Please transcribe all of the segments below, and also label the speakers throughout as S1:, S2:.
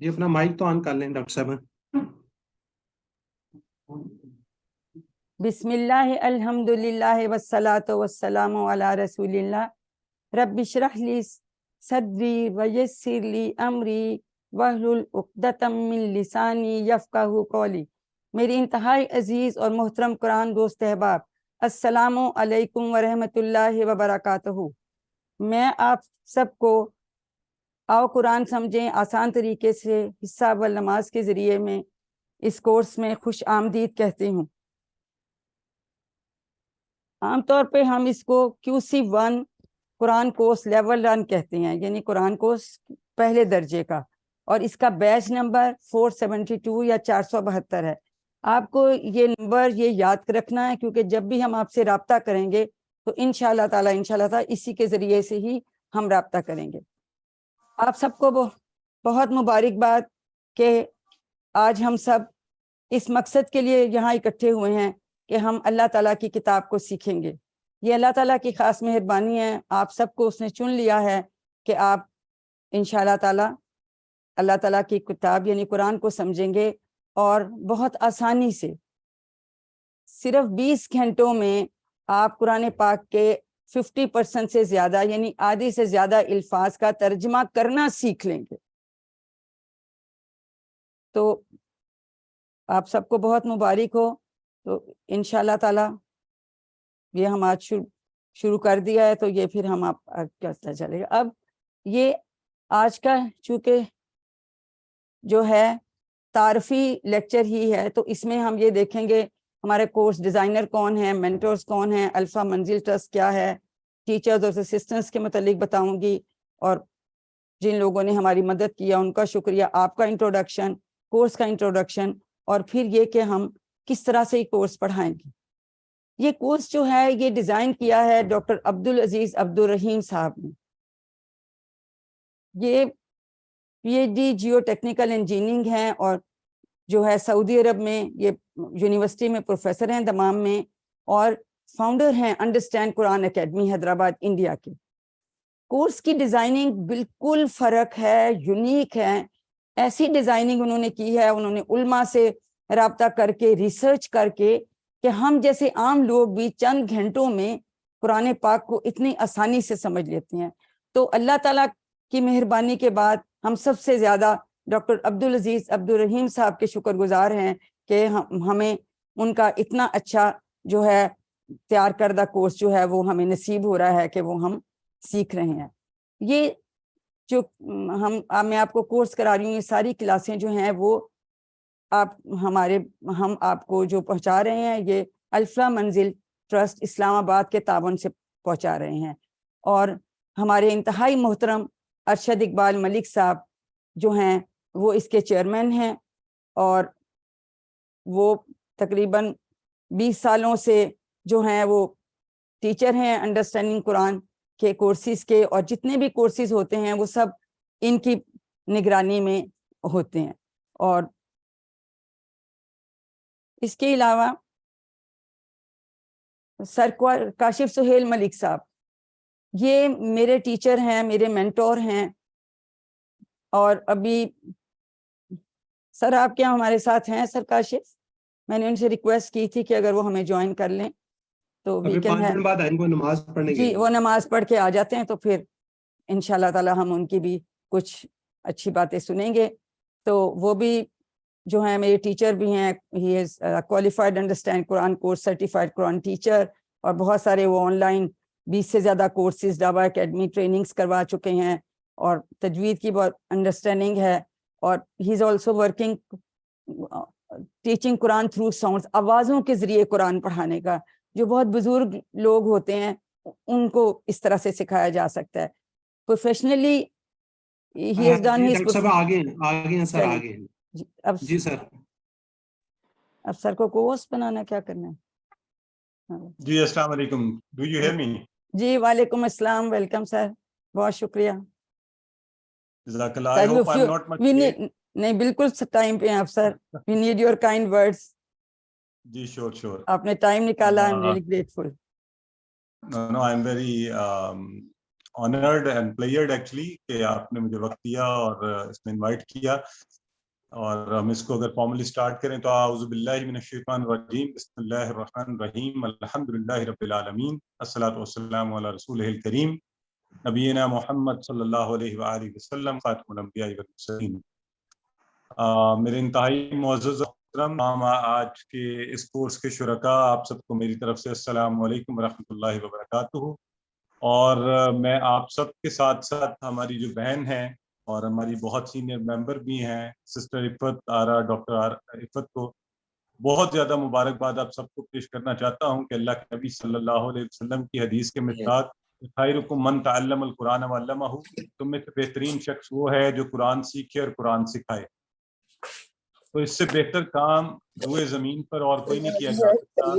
S1: جی اپنا مائک تو آن کر لیں ڈاکٹر صاحب.
S2: بسم اللہ الحمد للہ والصلاة والسلام علی رسول اللہ رب اشرح لی صدری ویسر لی امری واحلل عقدۃ من لسانی یفقہوا قولی. میری انتہائی عزیز اور محترم قرآن دوست احباب، السلام علیکم ورحمۃ اللہ وبرکاتہ. میں آپ سب کو آؤ قرآن سمجھیں آسان طریقے سے حصہ اول نماز کے ذریعے میں اس کورس میں خوش آمدید کہتی ہوں. عام طور پہ ہم اس کو QC1 قرآن کورس لیول 1 کہتے ہیں، یعنی قرآن کورس پہلے درجے کا، اور اس کا بیچ نمبر 472 یا 472 ہے. آپ کو یہ نمبر یہ یاد رکھنا ہے، کیونکہ جب بھی ہم آپ سے رابطہ کریں گے تو انشاءاللہ تعالی اسی کے ذریعے سے ہی ہم رابطہ کریں گے. آپ سب کو بہت مبارکباد کہ آج ہم سب اس مقصد کے لیے یہاں اکٹھے ہوئے ہیں کہ ہم اللہ تعالیٰ کی کتاب کو سیکھیں گے. یہ اللہ تعالیٰ کی خاص مہربانی ہے، آپ سب کو اس نے چن لیا ہے کہ آپ انشاءاللہ تعالیٰ اللہ تعالیٰ کی کتاب یعنی قرآن کو سمجھیں گے، اور بہت آسانی سے صرف 20 گھنٹوں میں آپ قرآن پاک کے 50% سے زیادہ یعنی آدھی سے زیادہ الفاظ کا ترجمہ کرنا سیکھ لیں گے. تو آپ سب کو بہت مبارک ہو. تو انشاءاللہ تعالی یہ ہم آج شروع کر دیا ہے، تو یہ پھر ہم آپ کرتا چلے گا. اب یہ آج کا چونکہ جو ہے تعارفی لیکچر ہی ہے، تو اس میں ہم یہ دیکھیں گے ہمارے کورس ڈیزائنر کون ہیں، مینٹورز کون ہیں، الفا منزل ٹرسٹ کیا ہے، ٹیچرز اور اسسٹنٹس کے متعلق بتاؤں گی، اور جن لوگوں نے ہماری مدد کیا ان کا شکریہ، آپ کا انٹروڈکشن، کورس کا انٹروڈکشن، اور پھر یہ کہ ہم کس طرح سے یہ کورس پڑھائیں گے. یہ کورس جو ہے یہ ڈیزائن کیا ہے ڈاکٹر عبدالعزیز عبدالرحیم صاحب نے. یہ PhD جیو ٹیکنیکل انجینئرنگ ہیں، اور جو ہے سعودی عرب میں یہ یونیورسٹی میں پروفیسر ہیں دمام میں، اور فاؤنڈر ہیں انڈرسٹینڈ قرآن اکیڈمی حیدرآباد انڈیا کے. کورس کی ڈیزائننگ بالکل فرق ہے، یونیک ہے. ایسی ڈیزائننگ انہوں نے کی ہے، انہوں نے علماء سے رابطہ کر کے ریسرچ کر کے، کہ ہم جیسے عام لوگ بھی چند گھنٹوں میں قرآن پاک کو اتنی آسانی سے سمجھ لیتے ہیں. تو اللہ تعالیٰ کی مہربانی کے بعد ہم سب سے زیادہ ڈاکٹر عبدالعزیز عبدالرحیم صاحب کے شکر گزار ہیں کہ ہمیں ان کا اتنا اچھا جو ہے تیار کردہ کورس جو ہے وہ ہمیں نصیب ہو رہا ہے کہ وہ ہم سیکھ رہے ہیں. یہ جو میں آپ کو کورس کرا رہی ہوں، یہ ساری کلاسیں جو ہیں وہ ہم آپ کو جو پہنچا رہے ہیں یہ الفا منزل ٹرسٹ اسلام آباد کے تعاون سے پہنچا رہے ہیں. اور ہمارے انتہائی محترم ارشد اقبال ملک صاحب جو ہیں وہ اس کے چیئرمین ہیں، اور وہ تقریباً 20 سالوں سے جو ہیں وہ ٹیچر ہیں انڈرسٹینڈنگ قرآن کے کورسز کے، اور جتنے بھی کورسز ہوتے ہیں وہ سب ان کی نگرانی میں ہوتے ہیں. اور اس کے علاوہ سر کاشف سہیل ملک صاحب یہ میرے ٹیچر ہیں، میرے مینٹور ہیں. اور ابھی سر آپ کیا ہمارے ساتھ ہیں سر کاشف؟ میں نے ان سے ریکویسٹ کی تھی کہ اگر وہ ہمیں جوائن کر لیں تو ویکینڈ ہے.
S1: بعد آئیں گے نماز پڑھنے
S2: جی وہ نماز پڑھ کے آ جاتے ہیں، تو پھر انشاءاللہ تعالی ہم ان کی بھی کچھ اچھی باتیں سنیں گے. تو وہ بھی جو ہیں میرے ٹیچر بھی ہیں، he is qualified understand Quran course certified Quran teacher, اور بہت سارے وہ آن لائن 20 سے زیادہ کورسز ڈابا اکیڈمی ٹریننگز کروا چکے ہیں، اور تجوید کی بہت انڈرسٹینڈنگ ہے. اور he is also working teaching Quran through sounds, آوازوں کے ذریعے قرآن پڑھانے کا. جو بہت بزرگ لوگ ہوتے ہیں ان کو اس طرح سے سکھایا جا سکتا ہے. Professionally he has done his.
S1: Doctor صاحب آگے ہیں سر، آگے ہیں جی سر.
S2: اب سر کو کورس بنانا کیا کرنا ہے؟
S3: جی السلام علیکم، ڈو یو ہیئر می؟
S2: جی وعلیکم السلام، ویلکم سر، بہت شکریہ.
S3: جزاک اللہ. I hope I'm not much late.
S2: نہیں بالکل ٹائم پہ ہیں آپ سر. We need your kind words.
S3: G sure.
S2: آپ نے ٹائم نکالا. I'm really grateful.
S3: No, I'm very honored and pleasured actually کہ آپ نے مجھے وقت دیا اور اس میں انوائٹ کیا. اور ہم اس کو اگر فارملی سٹارٹ کریں تو اعوذ باللہ من الشیطان الرجیم بسم اللہ الرحمن الرحیم الحمدللہ رب العالمین الصلاۃ والسلام علی رسولہ الکریم نبینا محمد صلی اللہ علیہ وآلہ وسلم خاتم الانبیاء والمرسلین. میرے انتہائی معزز محترم آج کے اس کورس کے شرکاء، آپ سب کو میری طرف سے السلام علیکم ورحمۃ اللہ وبرکاتہ. اور میں آپ سب کے ساتھ ساتھ ہماری جو بہن ہیں اور ہماری بہت سینئر ممبر بھی ہیں سسٹر عفت آرا، ڈاکٹر عفت کو بہت زیادہ مبارکباد آپ سب کو پیش کرنا چاہتا ہوں کہ اللہ کے نبی صلی اللہ علیہ وسلم کی حدیث کے مطابق خیرکم من تعلم القرآن وعلمہ، تم میں سے بہترین شخص وہ ہے جو قرآن سیکھے اور قرآن سکھائے. تو اس سے بہتر کام روئے زمین پر اور کوئی نہیں کیا جا سکتا.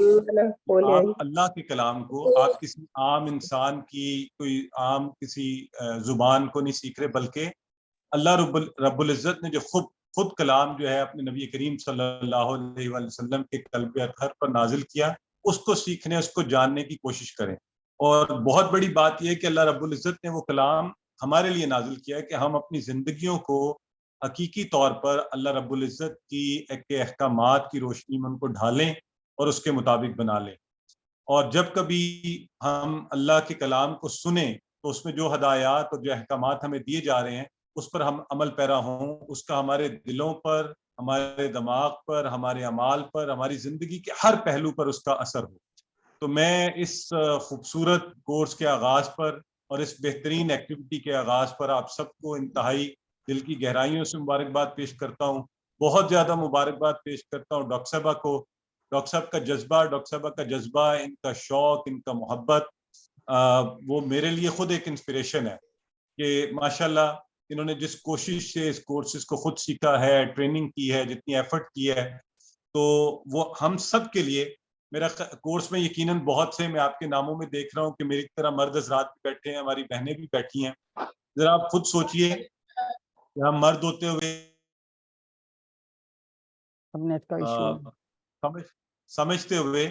S3: آپ اللہ کے کلام کو آپ کسی عام انسان کی کوئی عام کسی زبان کو نہیں سیکھ رہے، بلکہ اللہ رب العزت نے جو خود کلام جو ہے اپنے نبی کریم صلی اللہ علیہ وآلہ وسلم کے قلب اطہر پر نازل کیا، اس کو سیکھنے، اس کو جاننے کی کوشش کریں. اور بہت بڑی بات یہ ہے کہ اللہ رب العزت نے وہ کلام ہمارے لیے نازل کیا ہے کہ ہم اپنی زندگیوں کو حقیقی طور پر اللہ رب العزت کی احکامات کی روشنی میں ان کو ڈھالیں اور اس کے مطابق بنا لیں. اور جب کبھی ہم اللہ کے کلام کو سنیں تو اس میں جو ہدایات اور جو احکامات ہمیں دیے جا رہے ہیں اس پر ہم عمل پیرا ہوں، اس کا ہمارے دلوں پر، ہمارے دماغ پر، ہمارے اعمال پر، ہماری زندگی کے ہر پہلو پر اس کا اثر ہو. تو میں اس خوبصورت کورس کے آغاز پر اور اس بہترین ایکٹیویٹی کے آغاز پر آپ سب کو انتہائی دل کی گہرائیوں سے مبارکباد پیش کرتا ہوں. بہت زیادہ مبارکباد پیش کرتا ہوں ڈاکٹر صاحبہ کو. ڈاکٹر صاحب کا جذبہ، ان کا شوق، ان کا محبت، وہ میرے لیے خود ایک انسپریشن ہے کہ ماشاءاللہ انہوں نے جس کوشش سے اس کورسز کو خود سیکھا ہے، ٹریننگ کی ہے، جتنی ایفرٹ کی ہے، تو وہ ہم سب کے لیے میرا کورس میں یقیناً بہت سے میں آپ کے ناموں میں دیکھ رہا ہوں کہ میری طرح مرد حضرات بھی بیٹھے ہیں، ہماری بہنیں بھی بیٹھی ہیں. ذرا آپ خود سوچئے کہ ہم مرد ہوتے ہوئے سمجھتے ہوئے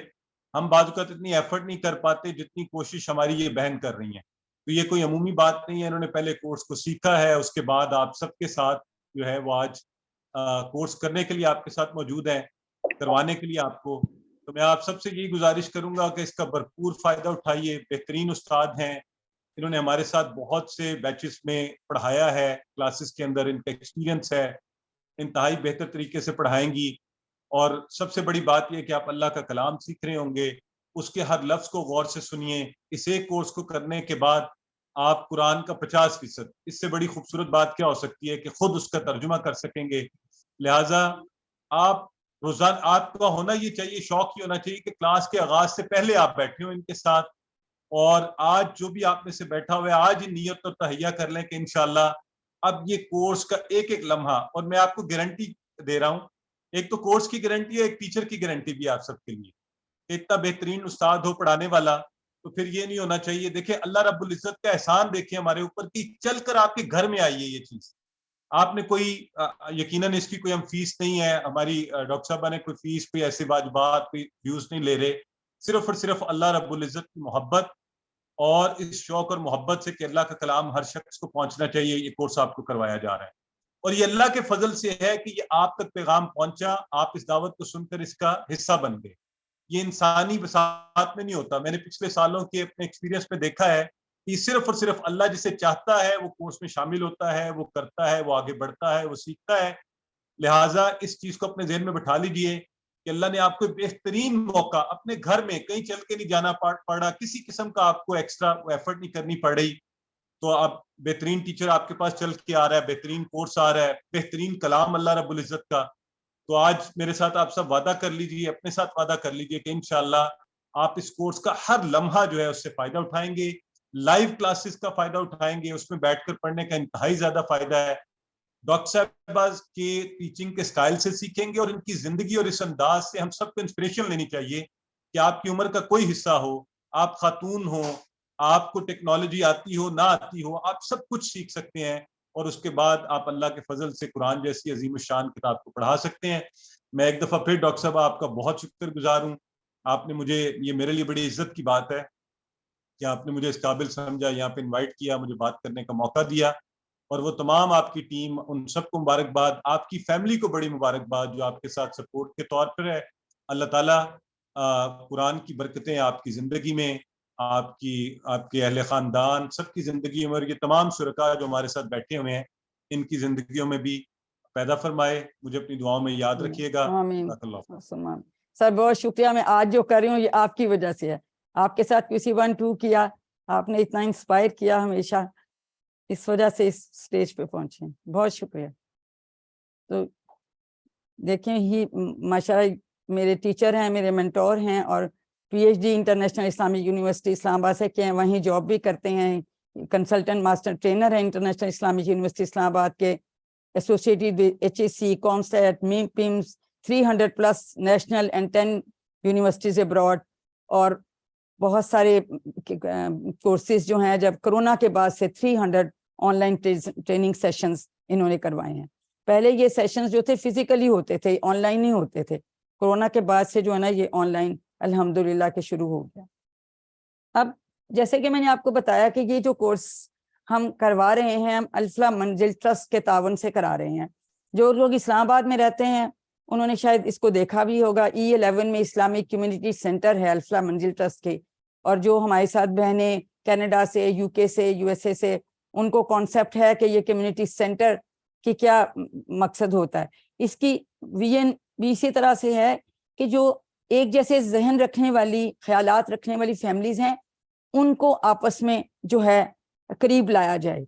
S3: ہم بعض اوقات اتنی ایفرٹ نہیں کر پاتے جتنی کوشش ہماری یہ بہن کر رہی ہیں. تو یہ کوئی عمومی بات نہیں ہے، انہوں نے پہلے کورس کو سیکھا ہے، اس کے بعد آپ سب کے ساتھ جو ہے وہ آج کورس کرنے کے لیے آپ کے ساتھ موجود ہیں، کروانے کے لیے آپ کو. تو میں آپ سب سے یہی گزارش کروں گا کہ اس کا بھرپور فائدہ اٹھائیے. بہترین استاد ہیں، انہوں نے ہمارے ساتھ بہت سے بیچز میں پڑھایا ہے، کلاسز کے اندر ان کا ایکسپیرینس ہے، انتہائی بہتر طریقے سے پڑھائیں گی. اور سب سے بڑی بات یہ کہ آپ اللہ کا کلام سیکھ رہے ہوں گے، اس کے ہر لفظ کو غور سے سنیے. اس ایک کورس کو کرنے کے بعد آپ قرآن کا 50%، اس سے بڑی خوبصورت بات کیا ہو سکتی ہے کہ خود اس کا ترجمہ کر سکیں گے. لہٰذا آپ روزانہ آپ کا ہونا یہ چاہیے، شوق یہ ہونا چاہیے کہ کلاس کے آغاز سے پہلے آپ بیٹھے ہوں ان کے ساتھ. اور آج جو بھی آپ میں سے بیٹھا ہوا ہے، آج ہی نیت اور تہیہ کر لیں کہ انشاءاللہ اب یہ کورس کا ایک ایک لمحہ، اور میں آپ کو گارنٹی دے رہا ہوں، ایک تو کورس کی گارنٹی ہے، ایک ٹیچر کی گارنٹی بھی آپ سب کے لیے. اتنا بہترین استاد ہو پڑھانے والا تو پھر یہ نہیں ہونا چاہیے. دیکھیں اللہ رب العزت کا احسان دیکھیں ہمارے اوپر کہ چل کر آپ کے گھر میں آئیے یہ چیز. آپ نے کوئی یقیناً اس کی کوئی ہم فیس نہیں ہے، ہماری ڈاکٹر صاحبہ نے کوئی فیس، کوئی ایسے واجبات، کوئی ڈیوز نہیں لے رہے. صرف اور صرف اللہ رب العزت کی محبت اور اس شوق اور محبت سے کہ اللہ کا کلام ہر شخص کو پہنچنا چاہیے، یہ کورس آپ کو کروایا جا رہا ہے. اور یہ اللہ کے فضل سے ہے کہ یہ آپ تک پیغام پہنچا، آپ اس دعوت کو سن کر اس کا حصہ بن گئے. یہ انسانی بساط میں نہیں ہوتا. میں نے پچھلے سالوں کے اپنے ایکسپیرینس میں دیکھا ہے کہ صرف اور صرف اللہ جسے چاہتا ہے وہ کورس میں شامل ہوتا ہے، وہ کرتا ہے، وہ آگے بڑھتا ہے، وہ سیکھتا ہے. لہٰذا اس چیز کو اپنے ذہن میں بٹھا لیجئے کہ اللہ نے آپ کو بہترین موقع اپنے گھر میں، کہیں چل کے نہیں جانا پڑا، کسی قسم کا آپ کو ایکسٹرا ایفرٹ نہیں کرنی پڑ رہی. تو آپ بہترین ٹیچر آپ کے پاس چل کے آ رہا ہے، بہترین کورس آ رہا ہے، بہترین کلام اللہ رب العزت کا. تو آج میرے ساتھ آپ سب وعدہ کر لیجئے، اپنے ساتھ وعدہ کر لیجئے کہ انشاءاللہ آپ اس کورس کا ہر لمحہ جو ہے اس سے فائدہ اٹھائیں گے. لائیو کلاسز کا فائدہ اٹھائیں گے، اس میں بیٹھ کر پڑھنے کا انتہائی زیادہ فائدہ ہے. ڈاکٹر صاحبہ کے ٹیچنگ کے سٹائل سے سیکھیں گے، اور ان کی زندگی اور اس انداز سے ہم سب کو انسپریشن لینی چاہیے کہ آپ کی عمر کا کوئی حصہ ہو، آپ خاتون ہو، آپ کو ٹیکنالوجی آتی ہو نہ آتی ہو، آپ سب کچھ سیکھ سکتے ہیں. اور اس کے بعد آپ اللہ کے فضل سے قرآن جیسی عظیم الشان کتاب کو پڑھا سکتے ہیں. میں ایک دفعہ پھر ڈاکٹر صاحب آپ کا بہت شکر گزار ہوں. آپ نے مجھے، یہ میرے لیے بڑی عزت کی بات ہے کہ آپ نے مجھے اس قابل سمجھا, یہاں پہ انوائٹ کیا, مجھے بات کرنے کا موقع دیا. اور وہ تمام آپ کی ٹیم, ان سب کو مبارکباد. آپ کی فیملی کو بڑی مبارکباد جو آپ کے ساتھ سپورٹ کے طور پر ہے. اللہ تعالیٰ قرآن کی برکتیں آپ کی زندگی میں, آپ کے اہل خاندان سب کی زندگی میں, اور یہ تمام شرکاء جو ہمارے ساتھ بیٹھے ہوئے ہیں ان کی زندگیوں میں بھی پیدا فرمائے. مجھے اپنی دعاؤں میں یاد رکھیے گا.
S2: آمین. سر بہت شکریہ. میں آج جو کر رہی ہوں یہ آپ کی وجہ سے ہے. آپ کے ساتھ QC 1-2 کیا, آپ نے اتنا انسپائر کیا ہمیشہ, اس وجہ سے اس سٹیج پہ پہنچے. بہت شکریہ. تو دیکھیں ہی ماشاءاللہ میرے ٹیچر ہیں, میرے منٹور ہیں, اور PhD انٹرنیشنل اسلامک یونیورسٹی اسلام آباد سے کیے ہیں, وہیں جاب بھی کرتے ہیں, کنسلٹنٹ ماسٹر ٹرینر ہیں انٹرنیشنل اسلامک یونیورسٹی اسلام آباد کے, associated HSC, COMSTAT, PIMS, 300+ national and 10 universities abroad, اور بہت سارے کورسز جو ہیں جب کرونا کے بعد سے 300 آن لائن ٹریننگ سیشنز انہوں نے کروائے ہیں. پہلے یہ سیشنز جو تھے فزیکلی ہوتے تھے, آن لائن نہیں ہوتے تھے. کرونا کے بعد سے جو ہے نا یہ آن لائن الحمدللہ کے شروع ہو گیا. اب جیسے کہ میں نے آپ کو بتایا کہ یہ جو کورس ہم کروا رہے ہیں ہم الفلاح منزل ٹرسٹ کے تعاون سے کرا رہے ہیں. جو لوگ اسلام آباد میں رہتے ہیں انہوں نے شاید اس کو دیکھا بھی ہوگا. E11 میں اسلامک کمیونٹی سینٹر ہے الفلاح منزل ٹرسٹ کے, اور جو ہمارے ساتھ بہنیں کینیڈا سے, UK سے, USA سے, ان کو کانسیپٹ ہے کہ یہ کمیونٹی سینٹر کی کیا مقصد ہوتا ہے. اس کی ویژن بھی اسی طرح سے ہے کہ جو ایک جیسے ذہن رکھنے والی, خیالات رکھنے والی فیملیز ہیں ان کو آپس میں جو ہے قریب لایا جائے.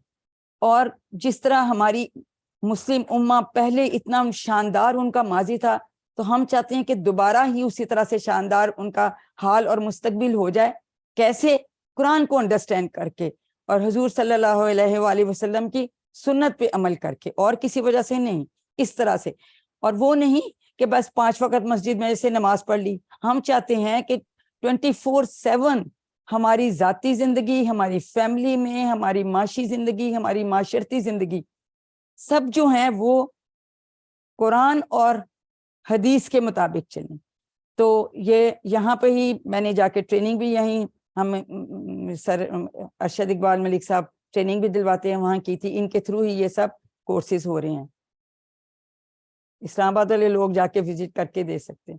S2: اور جس طرح ہماری مسلم امہ پہلے اتنا شاندار ان کا ماضی تھا, تو ہم چاہتے ہیں کہ دوبارہ ہی اسی طرح سے شاندار ان کا حال اور مستقبل ہو جائے. کیسے؟ قرآن کو انڈرسٹینڈ کر کے, اور حضور صلی اللہ علیہ وآلہ وسلم کی سنت پہ عمل کر کے, اور کسی وجہ سے نہیں, اس طرح سے. اور وہ نہیں کہ بس 5 وقت مسجد میں سے نماز پڑھ لی. ہم چاہتے ہیں کہ 24/7 ہماری ذاتی زندگی, ہماری فیملی میں, ہماری معاشی زندگی, ہماری معاشرتی زندگی, سب جو ہیں وہ قرآن اور حدیث کے مطابق چلیں. تو یہ یہاں پہ ہی میں نے جا کے ٹریننگ بھی, یہیں ہم سر ارشد اقبال ملک صاحب ٹریننگ بھی دلواتے ہیں, وہاں کی تھی. ان کے تھرو ہی یہ سب کورسز ہو رہے ہیں. اسلام آباد والے لوگ جا کے وزٹ کر کے دے سکتے ہیں.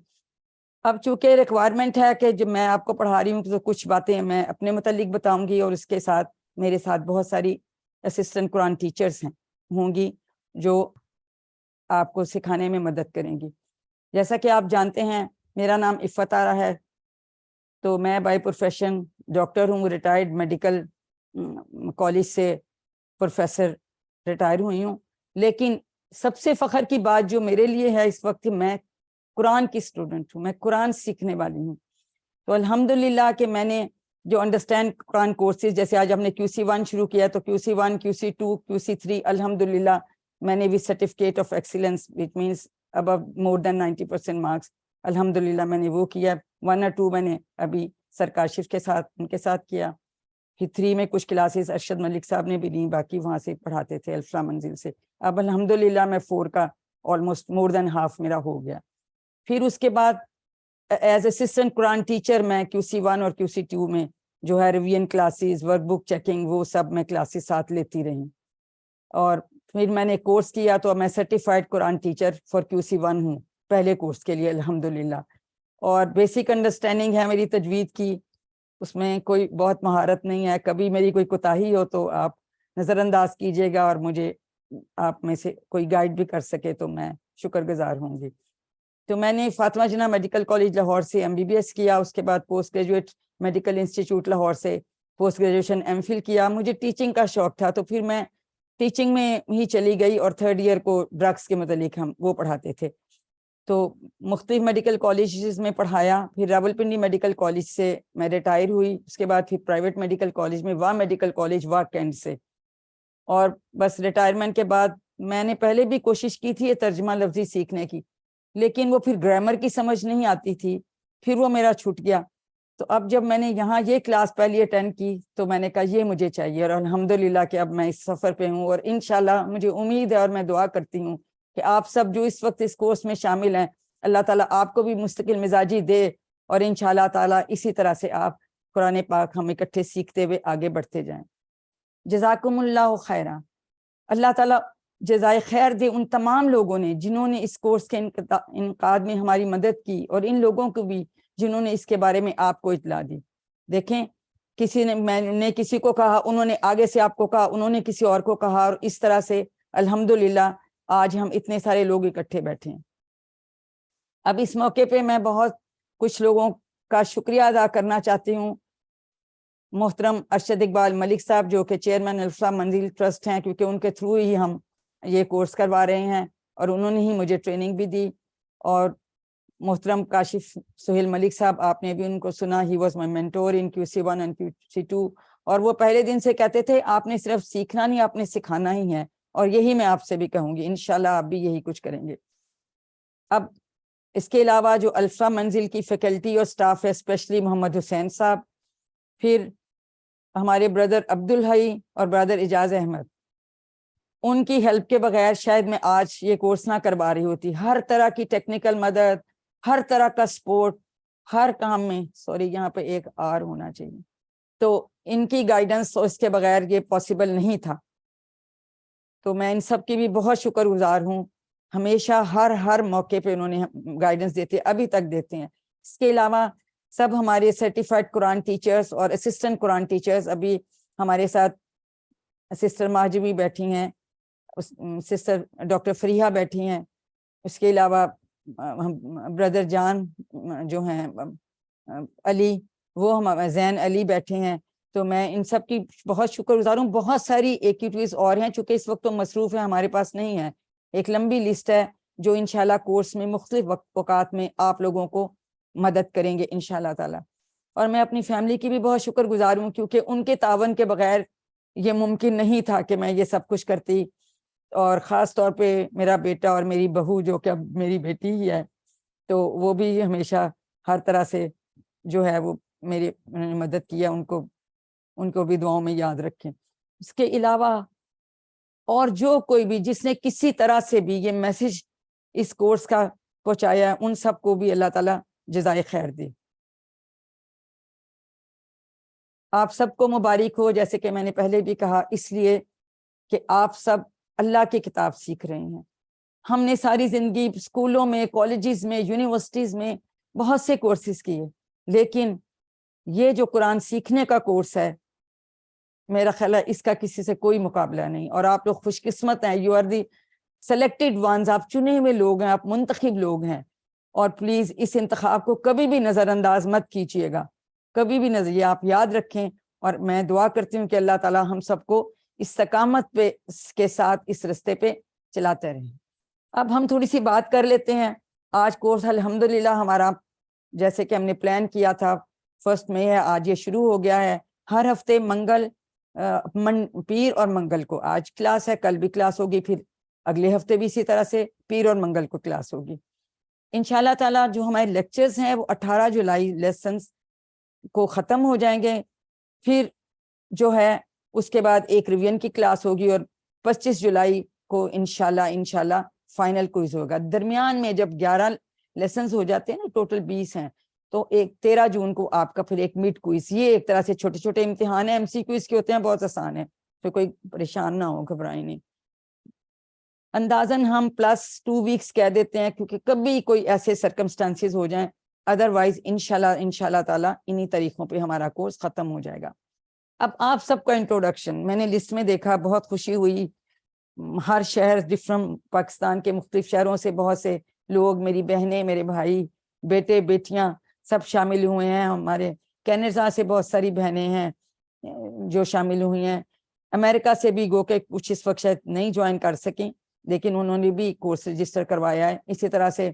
S2: اب چونکہ ریکوائرمنٹ ہے کہ جب میں آپ کو پڑھا رہی ہوں تو کچھ باتیں میں اپنے متعلق بتاؤں گی, اور اس کے ساتھ میرے ساتھ بہت ساری اسسٹنٹ قرآن ٹیچرز ہوں گی جو آپ کو سکھانے میں مدد کریں گی. جیسا کہ آپ جانتے ہیں میرا نام عفت آرا ہے, تو میں بائی پروفیشن ڈاکٹر ہوں, ریٹائرڈ میڈیکل کالج سے پروفیسر ریٹائر ہوئی ہوں. لیکن سب سے فخر کی بات جو میرے لیے ہے اس وقت, میں قرآن کی اسٹوڈنٹ ہوں, میں قرآن سیکھنے والی ہوں. تو الحمدللہ کہ میں نے جو انڈرسٹینڈ قرآن کورسز, جیسے آج ہم نے QC 1 شروع کیا, تو QC 1, QC 2, QC 3 الحمدللہ میں نے بھی certificate of excellence which means above more than 90% marks الحمدللہ میں نے وہ کیا. 1 اور 2 میں نے ابھی سر کاشف کے ساتھ ان کے ساتھ کیا. پھر 3 میں کچھ کلاسز ارشد ملک صاحب نے بھی لی, باقی وہاں سے پڑھاتے تھے الفلاح منزل سے. اب الحمدللہ میں 4 کا آلموسٹ مور دین ہاف میرا ہو گیا. پھر اس کے بعد ایز اسسٹنٹ قرآن ٹیچر میں QC 1 اور QC 2 میں جو ہے ریویژن کلاسز, ورک بک چیکنگ, وہ سب میں کلاسز ساتھ لیتی رہی. اور پھر میں نے کورس کیا تو میں certified Quran teacher for QC 1 ہوں پہلے کورس کے لیے الحمدللہ. اور بیسک انڈرسٹینڈنگ ہے میری تجوید کی, اس میں کوئی بہت مہارت نہیں ہے. کبھی میری کوئی کوتاہی ہو تو آپ نظر انداز کیجیے گا, اور مجھے آپ میں سے کوئی گائیڈ بھی کر سکے تو میں شکر گزار ہوں گی. تو میں نے فاطمہ جناح میڈیکل کالج لاہور سے MBBS کیا, اس کے بعد post graduate medical institute Lahore سے پوسٹ گریجویشن MPhil کیا. مجھے ٹیچنگ کا شوق تھا تو پھر میں ٹیچنگ میں ہی چلی گئی, اور 3rd ایئر کو ڈرگس کے متعلق ہم وہ پڑھاتے تھے. تو مختلف میڈیکل کالجز میں پڑھایا. پھر راولپنڈی میڈیکل کالج سے میں ریٹائر ہوئی, اس کے بعد پھر پرائیویٹ میڈیکل کالج میں واہ میڈیکل کالج واہ کینٹ سے. اور بس ریٹائرمنٹ کے بعد میں نے پہلے بھی کوشش کی تھی یہ ترجمہ لفظی سیکھنے کی, لیکن وہ پھر گرامر کی سمجھ نہیں آتی تھی, پھر وہ میرا چھوٹ گیا. تو اب جب میں نے یہاں یہ کلاس پہلی اٹینڈ کی تو میں نے کہا یہ مجھے چاہیے, اور الحمدللہ کہ اب میں اس سفر پہ ہوں, اور انشاءاللہ مجھے امید ہے اور میں دعا کرتی ہوں کہ آپ سب جو اس وقت اس کورس میں شامل ہیں اللہ تعالیٰ آپ کو بھی مستقل مزاجی دے, اور انشاءاللہ تعالیٰ اسی طرح سے آپ قرآن پاک ہم اکٹھے سیکھتے ہوئے آگے بڑھتے جائیں. جزاکم اللہ خیرہ. اللہ تعالیٰ جزائے خیر دے ان تمام لوگوں نے جنہوں نے اس کورس کے انعقاد میں ہماری مدد کی، اور ان لوگوں کو بھی جنہوں نے اس کے بارے میں آپ کو اطلاع دی. دیکھیں کسی نے، میں نے کسی کو کہا، انہوں نے آگے سے آپ کو کہا، انہوں نے کسی اور کو کہا، اور اس طرح سے الحمدللہ آج ہم اتنے سارے لوگ اکٹھے بیٹھے ہیں. اب اس موقع پہ میں بہت کچھ لوگوں کا شکریہ ادا کرنا چاہتی ہوں. محترم ارشد اقبال ملک صاحب جو کہ چیئرمین الفلاح منزل ٹرسٹ ہیں، کیونکہ ان کے تھرو ہی ہم یہ کورس کروا رہے ہیں اور انہوں نے ہی مجھے ٹریننگ بھی دی. اور محترم کاشف سہیل ملک صاحب، آپ نے بھی ان کو سنا، he was my mentor in QC1 and QC2. اور وہ پہلے دن سے کہتے تھے آپ نے صرف سیکھنا نہیں، آپ نے سکھانا ہی ہے، اور یہی میں آپ سے بھی کہوں گی، انشاءاللہ آپ بھی یہی کچھ کریں گے. اب اس کے علاوہ جو الفلاح منزل کی فیکلٹی اور سٹاف ہے، اسپیشلی محمد حسین صاحب، پھر ہمارے بردر عبد الحی اور بردر اعجاز احمد، ان کی ہیلپ کے بغیر شاید میں آج یہ کورس نہ کروا رہی ہوتی. ہر طرح کی ٹیکنیکل مدد، ہر طرح کا سپورٹ، ہر کام میں، سوری یہاں پہ ایک آر ہونا چاہیے، تو ان کی گائیڈنس اس کے بغیر یہ پاسبل نہیں تھا. تو میں ان سب کی بھی بہت شکر گزار ہوں. ہمیشہ ہر موقع پہ انہوں نے گائیڈنس دیتے، ابھی تک دیتے ہیں. اس کے علاوہ سب ہمارے سرٹیفائڈ قرآن ٹیچرز اور اسسٹنٹ قرآن ٹیچرز ابھی ہمارے ساتھ، سسٹر ماجوی بیٹھی ہیں، سسٹر ڈاکٹر فریحہ بیٹھی ہیں، اس کے علاوہ بردر جان جو ہیں علی، وہ ہم زین علی بیٹھے ہیں. تو میں ان سب کی بہت شکر گزار ہوں. بہت ساری ایکٹیویٹیز اور ہیں، چونکہ اس وقت تو مصروف ہے، ہمارے پاس نہیں ہے. ایک لمبی لسٹ ہے جو انشاءاللہ کورس میں مختلف اوقات میں آپ لوگوں کو مدد کریں گے انشاءاللہ تعالی. اور میں اپنی فیملی کی بھی بہت شکر گزار ہوں، کیونکہ ان کے تعاون کے بغیر یہ ممکن نہیں تھا کہ میں یہ سب کچھ کرتی. اور خاص طور پہ میرا بیٹا اور میری بہو جو کہ اب میری بیٹی ہی ہے، تو وہ بھی ہمیشہ ہر طرح سے جو ہے وہ میری مدد کیا. ان کو بھی دعاؤں میں یاد رکھیں. اس کے علاوہ اور جو کوئی بھی جس نے کسی طرح سے بھی یہ میسج اس کورس کا پہنچایا ہے، ان سب کو بھی اللہ تعالیٰ جزائے خیر دے. آپ سب کو مبارک ہو، جیسے کہ میں نے پہلے بھی کہا، اس لیے کہ آپ سب اللہ کی کتاب سیکھ رہے ہیں. ہم نے ساری زندگی اسکولوں میں، کالجز میں، یونیورسٹیز میں بہت سے کورسز کیے، لیکن یہ جو قرآن سیکھنے کا کورس ہے، میرا خیال ہے اس کا کسی سے کوئی مقابلہ نہیں. اور آپ لوگ خوش قسمت ہیں، you are the selected ones, آپ چنے ہوئے لوگ ہیں، آپ منتخب لوگ ہیں. اور پلیز اس انتخاب کو کبھی بھی نظر انداز مت کیجیے گا، کبھی بھی نظر، یہ آپ یاد رکھیں. اور میں دعا کرتی ہوں کہ اللہ تعالیٰ ہم سب کو استقامت پہ کے ساتھ اس رستے پہ چلاتے رہیں. اب ہم تھوڑی سی بات کر لیتے ہیں. آج کورس الحمدللہ ہمارا جیسے کہ ہم نے پلان کیا تھا 1 مئی ہے، آج یہ شروع ہو گیا ہے. ہر ہفتے منگل، پیر اور منگل کو آج کلاس ہے، کل بھی کلاس ہوگی، پھر اگلے ہفتے بھی اسی طرح سے پیر اور منگل کو کلاس ہوگی انشاءاللہ تعالیٰ. جو ہمارے لیکچرز ہیں وہ 18 جولائی لیسنز کو ختم ہو جائیں گے. پھر جو ہے اس کے بعد ایک ریویژن کی کلاس ہوگی، اور 25 جولائی کو انشاءاللہ فائنل کوئز ہوگا. درمیان میں جب 11 لیسنز ہو جاتے ہیں نا، ٹوٹل 20 ہیں، تو 13 جون کو آپ کا پھر ایک مڈ کوئز. یہ ایک طرح سے چھوٹے چھوٹے امتحان ہیں، MC کوئز کے ہوتے ہیں، بہت آسان ہے، تو کوئی پریشان نہ ہو، گھبرائیں نہیں. اندازاً ہم +2 ویکس کہہ دیتے ہیں، کیونکہ کبھی کوئی ایسے سرکمسٹانسز ہو جائیں، ادروائز انشاءاللہ تعالیٰ انہی طریقوں پہ ہمارا کورس ختم ہو جائے گا. اب آپ سب کا انٹروڈکشن میں نے لسٹ میں دیکھا، بہت خوشی ہوئی. ہر شہر، ڈفرنٹ پاکستان کے مختلف شہروں سے بہت سے لوگ، میری بہنیں، میرے بھائی، بیٹے بیٹیاں سب شامل ہوئے ہیں. ہمارے کینیڈا سے بہت ساری بہنیں ہیں جو شامل ہوئی ہیں. امریکہ سے بھی گو کہ کچھ اس وقت شاید نہیں جوائن کر سکیں، لیکن انہوں نے بھی کورس رجسٹر کروایا ہے. اسی طرح سے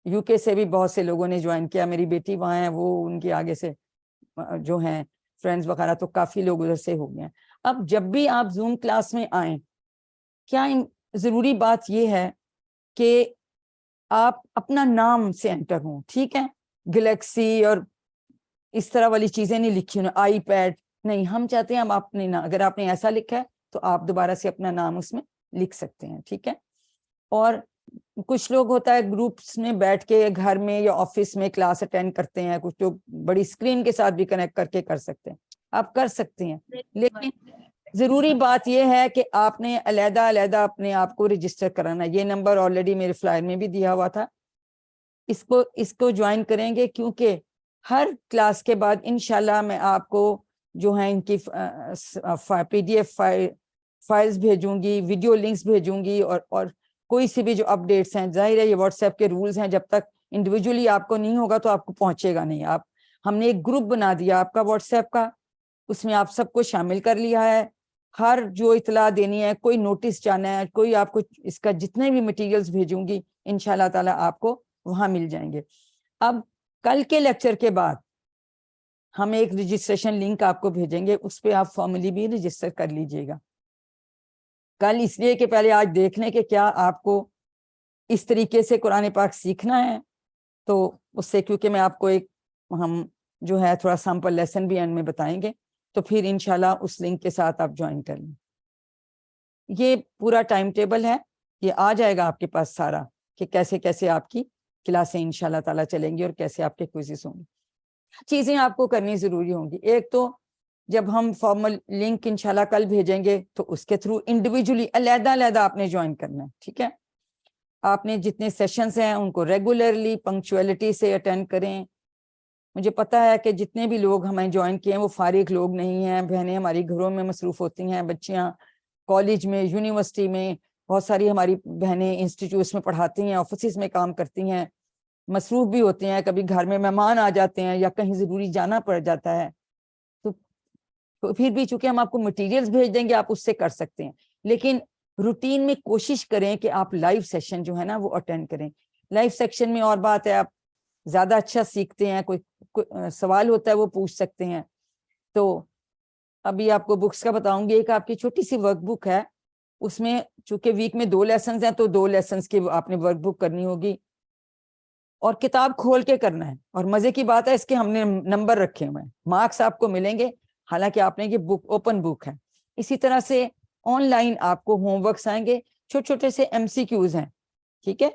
S2: UK سے بھی بہت سے لوگوں نے جوائن کیا. میری بیٹی وہاں ہے، وہ ان کے آگے سے جو ہیں فرینڈز وغیرہ، تو کافی لوگ ادھر سے ہو گئے ہیں. اب جب بھی آپ زوم کلاس میں آئیں، کیا ضروری بات یہ ہے کہ آپ اپنا نام سے انٹر ہوں، ٹھیک ہے؟ گلیکسی اور اس طرح والی چیزیں نہیں لکھی ہونا، آئی پیڈ نہیں. ہم چاہتے ہیں ہم اپنے نام، اگر آپ نے ایسا لکھا ہے تو آپ دوبارہ سے اپنا نام اس میں لکھ سکتے ہیں، ٹھیک ہے؟ اور کچھ لوگ ہوتا ہے گروپس میں بیٹھ کے گھر میں یا آفس میں کلاس اٹینڈ کرتے ہیں, کچھ لوگ بڑی اسکرین کے ساتھ بھی کنیکٹ کر کے کر سکتے ہیں, آپ کر سکتے ہیں. لیکن ضروری بات یہ ہے کہ آپ نے علیحدہ علیحدہ اپنے آپ کو رجسٹر کرانا. یہ نمبر آلریڈی میرے فلائر میں بھی دیا ہوا تھا, اس کو جوائن کریں گے, کیونکہ ہر کلاس کے بعد انشاءاللہ میں آپ کو جو ہیں ان کی PDF فائلز بھیجوں گی, ویڈیو لنکس بھیجوں گی, اور کوئی سی بھی جو اپڈیٹس ہیں. ظاہر ہے یہ واٹس ایپ کے رولز ہیں, جب تک انڈیویجولی آپ کو نہیں ہوگا تو آپ کو پہنچے گا نہیں. ہم نے ایک گروپ بنا دیا آپ کا واٹس ایپ کا, اس میں آپ سب کو شامل کر لیا ہے. ہر جو اطلاع دینی ہے, کوئی نوٹس جانا ہے, کوئی آپ کو اس کا جتنے بھی مٹیریلز بھیجوں گی انشاءاللہ تعالی آپ کو وہاں مل جائیں گے. اب کل کے لیکچر کے بعد ہم ایک رجسٹریشن لنک آپ کو بھیجیں گے, اس پہ آپ فارملی بھی رجسٹر کر لیجئے گا. کل اس لیے کہ پہلے آج دیکھ لیں کہ کیا آپ کو اس طریقے سے قرآن پاک سیکھنا ہے, تو اس سے کیونکہ میں آپ کو ایک ہم جو ہے تھوڑا سیمپل لیسن بھی اینڈ میں بتائیں گے, تو پھر انشاءاللہ اس لنک کے ساتھ آپ جوائن کر لیں. یہ پورا ٹائم ٹیبل ہے, یہ آ جائے گا آپ کے پاس سارا کہ کیسے کیسے آپ کی کلاسیں انشاءاللہ تعالیٰ چلیں گی اور کیسے آپ کے کوئزز ہوں گے. چیزیں آپ کو کرنی ضروری ہوں گی. ایک تو جب ہم فارمل لنک انشاءاللہ کل بھیجیں گے تو اس کے تھرو انڈیویجولی علیحدہ علیحدہ آپ نے جوائن کرنا ہے, ٹھیک ہے. آپ نے جتنے سیشنز ہیں ان کو ریگولرلی پنکچویلٹی سے اٹینڈ کریں. مجھے پتا ہے کہ جتنے بھی لوگ ہمیں جوائن کیے ہیں وہ فارغ لوگ نہیں ہیں, بہنیں ہماری گھروں میں مصروف ہوتی ہیں, بچیاں کالج میں, یونیورسٹی میں, بہت ساری ہماری بہنیں انسٹیٹیوٹس میں پڑھاتی ہیں, آفسز میں کام کرتی ہیں, مصروف بھی ہوتے ہیں, کبھی گھر میں مہمان آ جاتے ہیں یا کہیں ضروری جانا پڑ جاتا ہے. تو پھر بھی چونکہ ہم آپ کو مٹیریلز بھیج دیں گے آپ اس سے کر سکتے ہیں, لیکن روٹین میں کوشش کریں کہ آپ لائیو سیشن جو ہے نا وہ اٹینڈ کریں. لائیو سیکشن میں اور بات ہے, آپ زیادہ اچھا سیکھتے ہیں, کوئی سوال ہوتا ہے وہ پوچھ سکتے ہیں. تو ابھی آپ کو بکس کا بتاؤں گی. ایک آپ کی چھوٹی سی ورک بک ہے, اس میں چونکہ ویک میں 2 لیسنز ہیں تو 2 لیسنز کی آپ نے ورک بک کرنی ہوگی, اور کتاب کھول کے کرنا ہے. اور مزے کی بات ہے اس کے ہم نے نمبر رکھے ہوئے ہیں, مارکس آپ کو ملیں گے, حالانکہ آپ نے یہ بک اوپن بک ہے. اسی طرح سے آن لائن آپ کو ہوم ورکس آئیں گے, چھوٹے چھوٹے سے MCQs ہیں, ٹھیک ہے.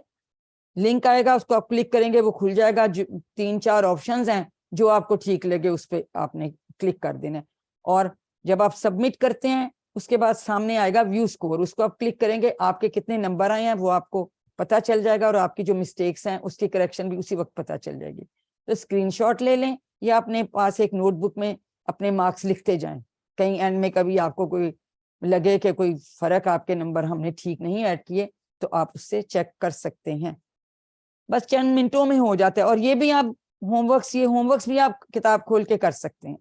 S2: لنک آئے گا, اس کو آپ کلک کریں گے, وہ کھل جائے گا. 3-4 آپشنز ہیں, جو آپ کو ٹھیک لگے اس پہ آپ نے کلک کر دینا. اور جب آپ سبمٹ کرتے ہیں اس کے بعد سامنے آئے گا ویو اسکور, اس کو آپ کلک کریں گے, آپ کے کتنے نمبر آئے ہیں وہ آپ کو پتہ چل جائے گا, اور آپ کی جو مسٹیکس ہیں اس کی کریکشن بھی اسی وقت پتہ چل جائے گی. تو اسکرین شاٹ لے لیں یا اپنے پاس ایک نوٹ بک میں اپنے مارکس لکھتے جائیں. کہیں اینڈ میں کبھی آپ کو کوئی لگے کہ کوئی فرق آپ کے نمبر ہم نے ٹھیک نہیں ایڈ کیے تو آپ اس سے چیک کر سکتے ہیں. بس چند منٹوں میں ہو جاتا ہے. اور یہ بھی آپ ہوم ورکس بھی آپ کتاب کھول کے کر سکتے ہیں.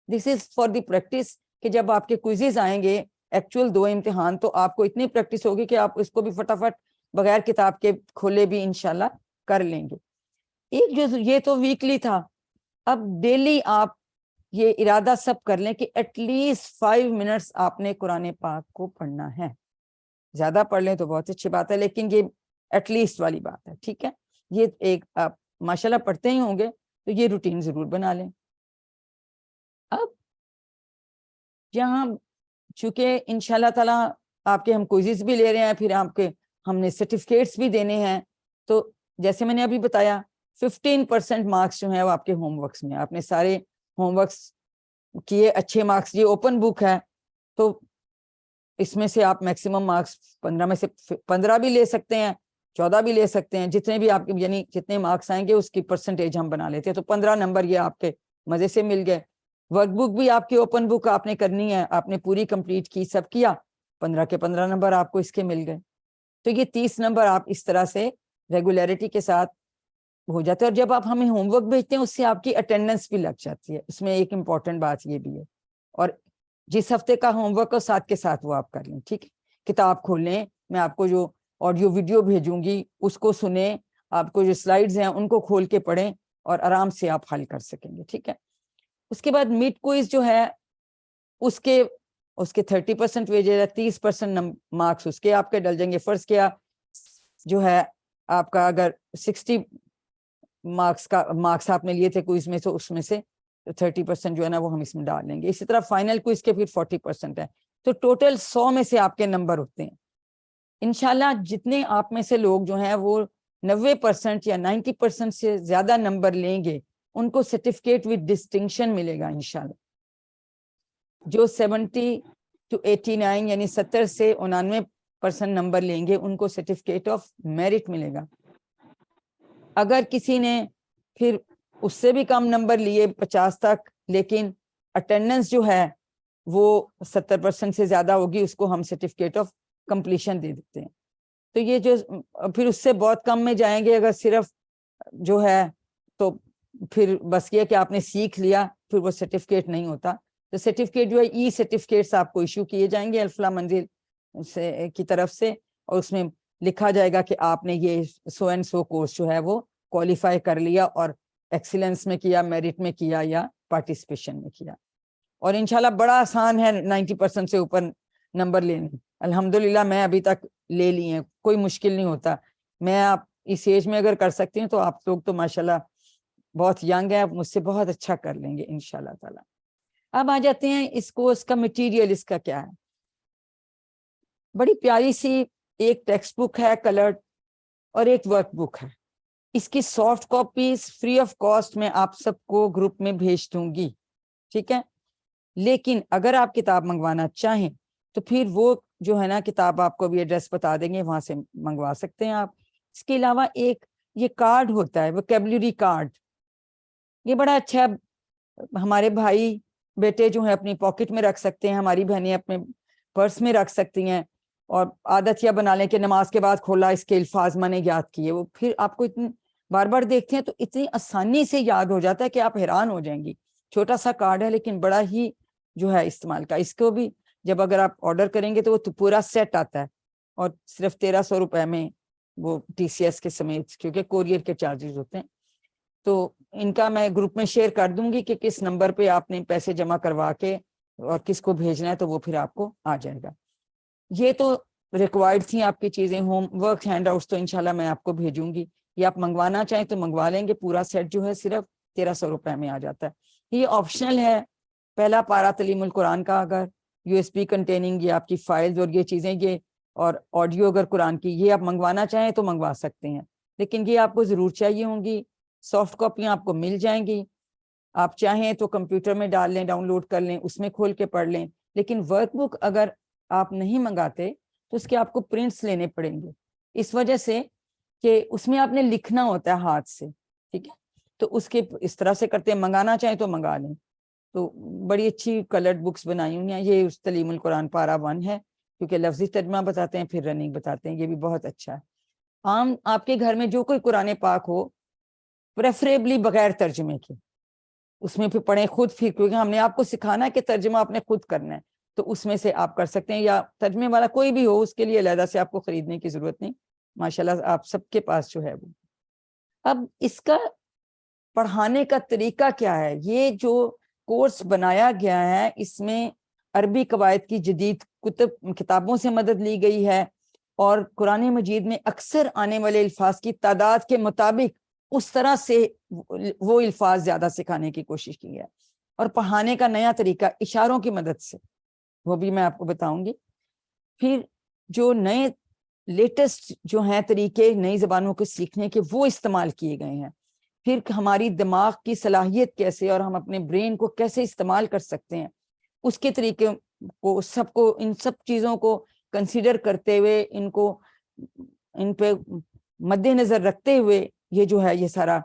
S2: دس از فار دی پریکٹس, کہ جب آپ کے کوئزز آئیں گے ایکچوئل 2 امتحان, تو آپ کو اتنی پریکٹس ہوگی کہ آپ اس کو بھی فٹافٹ بغیر کتاب کے کھولے بھی انشاءاللہ کر لیں گے. ایک جو یہ تو ویکلی تھا, اب ڈیلی آپ یہ ارادہ سب کر لیں کہ ایٹ لیسٹ 5 منٹس آپ نے قرآن پاک کو پڑھنا ہے. زیادہ پڑھ لیں تو بہت اچھی بات ہے, لیکن یہ ایٹ لیسٹ والی بات ہے, ٹھیک ہے. یہ ایک آپ ماشاءاللہ پڑھتے ہی ہوں گے تو یہ روٹین ضرور بنا لیں. اب یہاں چونکہ انشاءاللہ تعالیٰ آپ کے ہم کوئزز بھی لے رہے ہیں, پھر آپ کے ہم نے سرٹیفکیٹس بھی دینے ہیں, تو جیسے میں نے ابھی بتایا 15% مارکس جو ہیں وہ آپ کے ہوم ورکس میں. آپ نے سارے ہوم ورکس کیے, اچھے مارکس, یہ اوپن بک ہے تو اس میں سے آپ میکسیمم مارکس 15 میں سے 15 بھی لے سکتے ہیں, 14 بھی لے سکتے ہیں, جتنے بھی آپ کے یعنی جتنے مارکس آئیں گے اس کی پرسنٹیج ہم بنا لیتے ہیں. تو 15 نمبر یہ آپ کے مزے سے مل گئے. ورک بک بھی آپ کی اوپن بک آپ نے کرنی ہے, آپ نے پوری کمپلیٹ کی, سب کیا, 15 کے 15 نمبر آپ کو اس کے مل گئے. تو یہ 30 نمبر آپ اس طرح سے ریگولیرٹی کے ساتھ ہو جاتے ہیں. اور جب آپ ہمیں ہوم ورک بھیجتے ہیں اس سے آپ کی اٹینڈنس بھی لگ جاتی ہے. اس میں ایک امپورٹنٹ بات یہ بھی ہے. اور جس ہفتے کا ہوم ورک ہو ساتھ کے ساتھ وہ آپ کر لیں, ٹھیک ہے. کتاب کھولیں, میں آپ کو جو آڈیو ویڈیو بھیجوں گی اس کو سنیں, آپ کو جو سلائیڈز ہیں ان کو کھول کے پڑھیں اور آرام سے آپ حل کر سکیں گے, ٹھیک ہے. اس کے بعد مڈ کوئز جو ہے اس کے 30% ویجز ہے, 30% مارکس اس کے آپ کے ڈل جائیں گے. فرض کیا جو ہے آپ کا اگر 60 مارکس آپ نے لیے تھے کوئز میں, تو اس میں سے 30% جو ہے نا وہ ہم اس میں ڈال لیں گے. اسی طرح فائنل کوئز کے پھر 40% ہے, تو ٹوٹل 100 میں سے آپ کے نمبر ہوتے ہیں. انشاءاللہ جتنے آپ میں سے لوگ جو ہیں وہ 90% یا 90% سے زیادہ نمبر لیں گے ان کو سرٹیفکیٹ وتھ ڈسٹنکشن ملے گا انشاءاللہ. جو 70 to 89 یعنی 70 سے 99% نمبر لیں گے ان کو سرٹیفکیٹ آف میرٹ ملے گا. اگر کسی نے پھر اس سے بھی کم نمبر لیے 50 تک لیکن اٹینڈنس جو ہے وہ 70% سے زیادہ ہوگی اس کو ہم سرٹیفکیٹ آف کمپلیشن دے دیتے ہیں. تو یہ جو پھر اس سے بہت کم میں جائیں گے اگر صرف جو ہے تو پھر بس یہ کہ آپ نے سیکھ لیا پھر وہ سرٹیفکیٹ نہیں ہوتا. تو سرٹیفکیٹ جو ہے ای سرٹیفکیٹس آپ کو ایشو کیے جائیں گے الفلاح منزل سے کی طرف سے اور اس میں لکھا جائے گا کہ آپ نے یہ سو اینڈ سو کورس جو ہے وہ کوالیفائی کر لیا اور ایکسیلنس میں کیا, میرٹ میں کیا یا پارٹیسپیشن میں کیا. اور انشاءاللہ بڑا آسان ہے 90% سے اوپر نمبر لینے. الحمدللہ میں ابھی تک لے لی ہیں, کوئی مشکل نہیں ہوتا. میں آپ اس ایج میں اگر کر سکتی ہوں تو آپ لوگ تو ماشاءاللہ بہت ینگ ہیں, آپ مجھ سے بہت اچھا کر لیں گے انشاءاللہ تعالی. اب آ جاتے ہیں اس کورس کا مٹیریل اس کا کیا ہے. بڑی پیاری سی ایک ٹیکسٹ بک ہے کلرڈ اور ایک ورک بک ہے. اس کی soft copies free of cost میں آپ سب کو گروپ میں بھیج دوں گی, ٹھیک ہے. لیکن اگر آپ کتاب منگوانا چاہیں تو پھر وہ جو ہے نا کتاب آپ کو بھی ایڈریس بتا دیں گے, وہاں سے منگوا سکتے ہیں آپ. اس کے علاوہ ایک یہ کارڈ ہوتا ہے ووکیبلری کارڈ, یہ بڑا اچھا ہمارے بھائی بیٹے جو ہیں اپنی پاکٹ میں رکھ سکتے ہیں, ہماری بہنیں اپنے پرس میں رکھ سکتی ہیں اور عادت یا بنا لیں کہ نماز کے بعد کھولا اس کے الفاظ میں نے یاد کیے. وہ پھر آپ کو اتنی بار بار دیکھتے ہیں تو اتنی آسانی سے یاد ہو جاتا ہے کہ آپ حیران ہو جائیں گی. چھوٹا سا کارڈ ہے لیکن بڑا ہی جو ہے استعمال کا. اس کو بھی جب اگر آپ آرڈر کریں گے تو وہ پورا سیٹ آتا ہے اور صرف 1300 روپے میں وہ TCS کے سمیت, کیونکہ کوریئر کے چارجز ہوتے ہیں. تو ان کا میں گروپ میں شیئر کر دوں گی کہ کس نمبر پہ آپ نے پیسے جمع کروا کے اور کس کو بھیجنا ہے, تو وہ پھر آپ کو آ جائے گا. یہ تو ریکوائرڈ تھیں آپ کی چیزیں. ہوم ورک ہینڈ آؤٹس تو انشاءاللہ میں آپ کو بھیجوں گی, یہ آپ منگوانا چاہیں تو منگوا لیں گے. پورا سیٹ جو ہے صرف 1300 روپے میں آ جاتا ہے. یہ آپشنل ہے. پہلا پارا تعلیم القرآن کا اگر USB کنٹیننگ یہ آپ کی فائلز اور یہ چیزیں, یہ اور آڈیو اگر قرآن کی, یہ آپ منگوانا چاہیں تو منگوا سکتے ہیں. لیکن یہ آپ کو ضرور چاہیے ہوں گی. سافٹ کاپیاں آپ کو مل جائیں گی. آپ چاہیں تو کمپیوٹر میں ڈال لیں, ڈاؤن لوڈ کر لیں, اس میں کھول کے پڑھ لیں. لیکن ورک بک اگر آپ نہیں منگاتے تو اس کے آپ کو پرنٹس لینے پڑیں گے, اس وجہ سے کہ اس میں آپ نے لکھنا ہوتا ہے ہاتھ سے, ٹھیک ہے. تو اس کے اس طرح سے کرتے ہیں. منگانا چاہیں تو منگا لیں. تو بڑی اچھی کلرڈ بکس بنائی ہوئی ہیں. یہ اس تعلیم القرآن پارا 1 ہے, کیونکہ لفظی ترجمہ بتاتے ہیں پھر رننگ بتاتے ہیں. یہ بھی بہت اچھا ہے. عام آپ کے گھر میں جو کوئی قرآن پاک ہو پریفریبلی بغیر ترجمے کے اس میں پھر پڑھیں خود, پھر کیونکہ ہم نے آپ کو سکھانا ہے کہ ترجمہ آپ نے خود کرنا ہے. تو اس میں سے آپ کر سکتے ہیں, یا ترجمے والا کوئی بھی ہو اس کے لیے علیحدہ سے آپ کو خریدنے کی ضرورت نہیں. ماشاءاللہ آپ سب کے پاس جو ہے وہ. اب اس کا پڑھانے کا طریقہ کیا ہے. یہ جو کورس بنایا گیا ہے اس میں عربی قواعد کی جدید کتابوں سے مدد لی گئی ہے, اور قرآن مجید میں اکثر آنے والے الفاظ کی تعداد کے مطابق اس طرح سے وہ الفاظ زیادہ سکھانے کی کوشش کی ہے. اور پڑھانے کا نیا طریقہ اشاروں کی مدد سے, وہ بھی میں آپ کو بتاؤں گی. پھر جو نئے لیٹسٹ جو ہیں طریقے نئی زبانوں کو سیکھنے کے وہ استعمال کیے گئے ہیں. پھر ہماری دماغ کی صلاحیت کیسے اور ہم اپنے برین کو کیسے استعمال کر سکتے ہیں اس کے طریقے کو, سب کو ان سب چیزوں کو کنسیڈر کرتے ہوئے, ان پہ مد نظر رکھتے ہوئے یہ جو ہے یہ سارا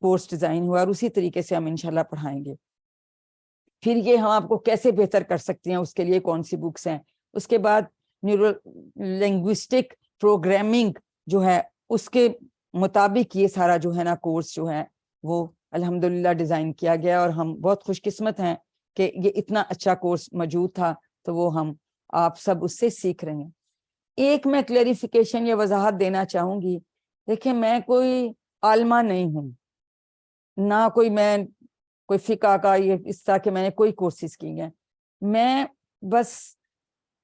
S2: کورس ڈیزائن ہوا, اور اسی طریقے سے ہم انشاءاللہ پڑھائیں گے. پھر یہ ہم آپ کو کیسے بہتر کر سکتے ہیں اس کے لیے کون سی بکس ہیں. اس کے بعد نیورو لنگوسٹک پروگرامنگ جو ہے اس کے مطابق یہ سارا جو ہے نا کورس جو ہے وہ الحمدللہ ڈیزائن کیا گیا, اور ہم بہت خوش قسمت ہیں کہ یہ اتنا اچھا کورس موجود تھا, تو وہ ہم آپ سب اس سے سیکھ رہے ہیں. ایک میں کلیریفیکیشن یا وضاحت دینا چاہوں گی. دیکھیں میں کوئی عالمہ نہیں ہوں, نہ کوئی فقہ کا یہ اس طرح کہ میں نے کوئی کورسز کی ہیں. میں بس